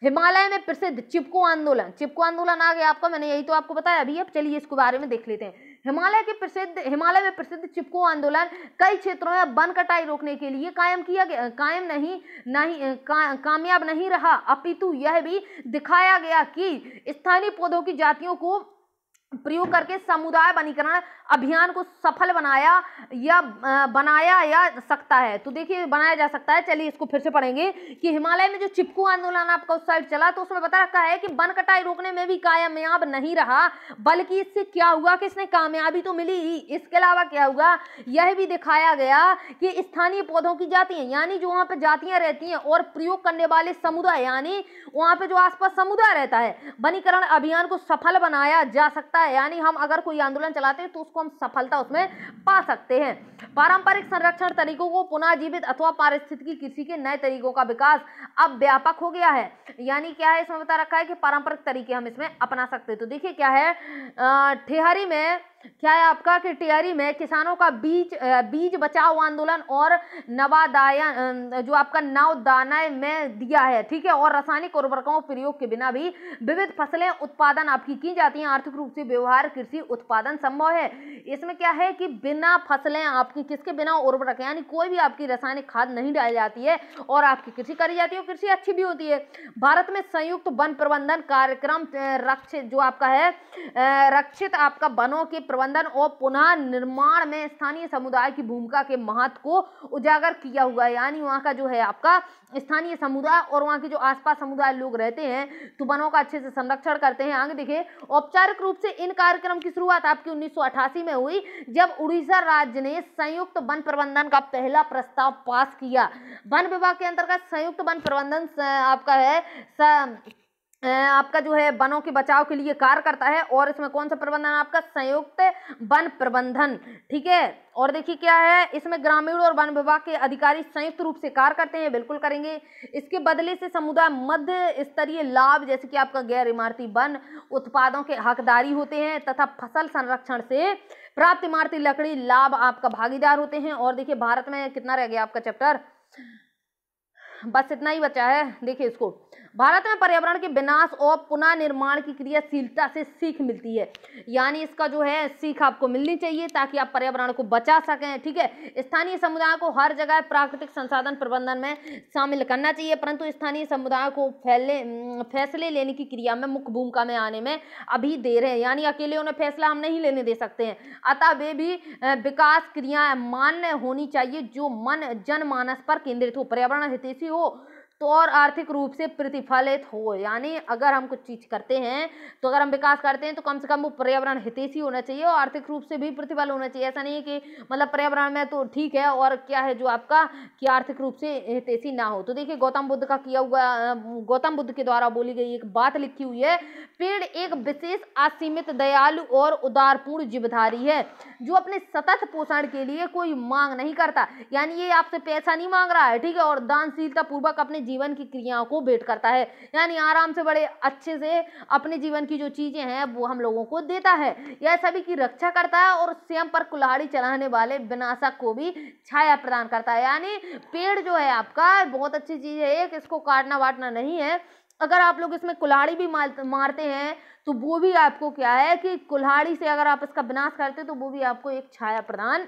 हिमालय में प्रसिद्ध चिपको आंदोलन, चिपको आंदोलन आ गया आपका, मैंने यही तो आपको बताया अभी। अब चलिए इसके बारे में देख लेते हैं। हिमालय में प्रसिद्ध चिपको आंदोलन कई क्षेत्रों में वन कटाई रोकने के लिए कायम किया गया, कामयाब नहीं रहा, अपितु यह भी दिखाया गया कि स्थानीय पौधों की जातियों को प्रयोग करके समुदाय वनीकरण अभियान को सफल बनाया या सकता है। तो देखिए बनाया जा सकता है। चलिए इसको फिर से पढ़ेंगे कि हिमालय में जो चिपको आंदोलन आपका उस साइड चला, तो उसमें बता रखा है कि वन कटाई रोकने में भी कामयाब नहीं रहा, बल्कि इससे क्या हुआ कि इसने कामयाबी तो मिली ही, इसके अलावा क्या हुआ, यह भी दिखाया गया कि स्थानीय पौधों की जातियां, यानी जो वहां पे जातियां रहती हैं और प्रयोग करने वाले समुदाय, यानी वहां पे जो आसपास समुदाय रहता है, वनीकरण अभियान को सफल बनाया जा सकता है। यानी हम अगर कोई आंदोलन चलाते हैं तो उसको हम सफलता उसमें पा सकते हैं। पारंपरिक संरक्षण तरीकों को पुनः जीवित अथवा पारिस्थितिकी कृषि के नए तरीकों का विकास अब व्यापक हो गया है। यानी क्या है, इसमें बता रखा है कि पारंपरिक तरीके हम इसमें अपना सकते हैं। तो देखिए क्या है, ठेहरी में क्या है आपका कि टिहरी में किसानों का बीज बचाओ आंदोलन और नवादायन जो आपका नवदानय में दिया है, ठीक है, और रासायनिक उर्वरकों प्रयोग के बिना भी विविध फसलें उत्पादन आपकी की जाती हैं। आर्थिक रूप से व्यवहार कृषि उत्पादन संभव है। इसमें क्या है कि बिना फसलें आपकी, किसके बिना उर्वरक, यानी कोई भी आपकी रासायनिक खाद नहीं डाली जाती है और आपकी कृषि करी जाती है, कृषि अच्छी भी होती है। भारत में संयुक्त वन प्रबंधन कार्यक्रम रक्षित जो आपका है रक्षित आपका वनों के प्रबंधन और पुनः निर्माण में स्थानीय समुदाय की भूमिका के महत्व को उजागर किया हुआ है। यानी वहाँ का जो है आपका स्थानीय समुदाय और वहाँ के जो आसपास समुदाय लोग रहते हैं तो वनों का अच्छे से संरक्षण करते हैं। आगे देखिए, औपचारिक रूप से इन कार्यक्रम की शुरुआत आपकी 1988 में हुई, जब उड़ीसा राज्य ने संयुक्त वन प्रबंधन का पहला प्रस्ताव पास किया। वन विभाग के अंतर्गत संयुक्त वन प्रबंधन आपका है आपका जो है वनों के बचाव के लिए कार्य करता है। और इसमें कौन सा प्रबंधन आपका, संयुक्त वन प्रबंधन, ठीक है। और देखिए क्या है, इसमें ग्रामीण और वन विभाग के अधिकारी संयुक्त रूप से कार्य करते हैं, बिल्कुल करेंगे। इसके बदले से समुदाय मध्य स्तरीय लाभ जैसे कि आपका गैर इमारती वन उत्पादों के हकदारी होते हैं तथा फसल संरक्षण से प्राप्त इमारती लकड़ी लाभ आपका भागीदार होते हैं। और देखिए भारत में कितना रह गया आपका चैप्टर, बस इतना ही बचा है। देखिए इसको, भारत में पर्यावरण के विनाश और पुनः निर्माण की क्रियाशीलता से सीख मिलती है। यानी इसका जो है सीख आपको मिलनी चाहिए ताकि आप पर्यावरण को बचा सकें, ठीक है। स्थानीय समुदाय को हर जगह प्राकृतिक संसाधन प्रबंधन में शामिल करना चाहिए, परंतु स्थानीय समुदाय को फैसले लेने की क्रिया में मुख्य भूमिका में आने में अभी देर है। यानी अकेले उन्हें फैसला हम नहीं लेने दे सकते हैं, अतः वे भी विकास क्रियाएं मान्य होनी चाहिए जो जनमानस पर केंद्रित हो, पर्यावरण हितैषी हो तो और आर्थिक रूप से प्रतिफलित हो। यानी अगर हम कुछ चीज करते हैं तो अगर हम विकास करते हैं तो कम से कम वो पर्यावरण हितैषी होना चाहिए और आर्थिक रूप से भी प्रतिफल होना चाहिए। ऐसा नहीं है कि मतलब पर्यावरण में तो ठीक है और क्या है जो आपका कि आर्थिक रूप से हितैषी ना हो। तो देखिए गौतम बुद्ध का किया हुआ, गौतम बुद्ध के द्वारा बोली गई एक बात लिखी हुई है, पेड़ एक विशेष असीमित दयालु और उदारपूर्ण जीवधारी है जो अपने सतत पोषण के लिए कोई मांग नहीं करता। यानी ये आपसे पैसा नहीं मांग रहा है, ठीक है, और दानशीलता पूर्वक अपने जीवन की क्रियाओं को भेंट करता है। यानी आराम से बड़े अच्छे से अपने जीवन की जो चीजें हैं वो हम लोगों को देता है। यह सभी की रक्षा करता है और स्वयं पर कुल्हाड़ी चलाने वाले विनाशक को भी छाया प्रदान करता है। यानी पेड़ जो है आपका बहुत अच्छी चीज है, एक इसको काटना वाटना नहीं है। अगर आप लोग इसमें कुल्हाड़ी भी मारते हैं तो वो भी आपको क्या है कि कुल्हाड़ी से अगर आप इसका विनाश करते तो वो भी आपको एक छाया प्रदान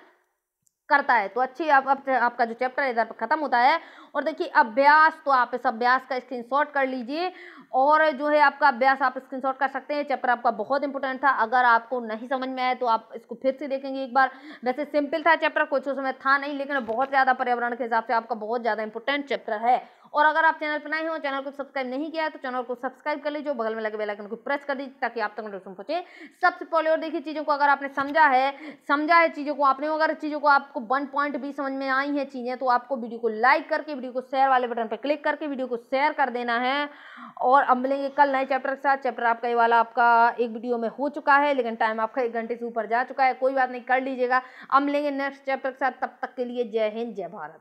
करता है। तो अच्छी आपका जो चैप्टर है इधर पर खत्म होता है। और देखिए अभ्यास, तो आप इस अभ्यास का स्क्रीनशॉट कर लीजिए और जो है आपका अभ्यास आप स्क्रीनशॉट कर सकते हैं। चैप्टर आपका बहुत इंपॉर्टेंट था, अगर आपको नहीं समझ में आया तो आप इसको फिर से देखेंगे एक बार। वैसे सिंपल था चैप्टर, कुछ उसमें था नहीं, लेकिन बहुत ज़्यादा पर्यावरण के हिसाब से आपका बहुत ज़्यादा इंपॉर्टेंट चैप्टर है। और अगर आप चैनल पर नए हो, चैनल को सब्सक्राइब नहीं किया है तो चैनल को सब्सक्राइब कर लीजिए, बगल में लगे बेल आइकन को प्रेस कर दीजिए ताकि आप तक नोटिफिकेशन पहुंचे सबसे पहले। और देखिए चीज़ों को अगर आपने समझा है चीज़ों को आपने, अगर चीज़ों को आपको 1 पॉइंट भी समझ में आई है चीज़ें, तो आपको वीडियो को लाइक करके, वीडियो को शेयर वाले बटन पर क्लिक करके वीडियो को शेयर कर देना है। और अब मिलेंगे कल नए चैप्टर के साथ। चैप्टर आपका ये वाला आपका एक वीडियो में हो चुका है, लेकिन टाइम आपका 1 घंटे से ऊपर जा चुका है, कोई बात नहीं, कर लीजिएगा। अब मिलेंगे नेक्स्ट चैप्टर के साथ, तब तक के लिए जय हिंद जय भारत।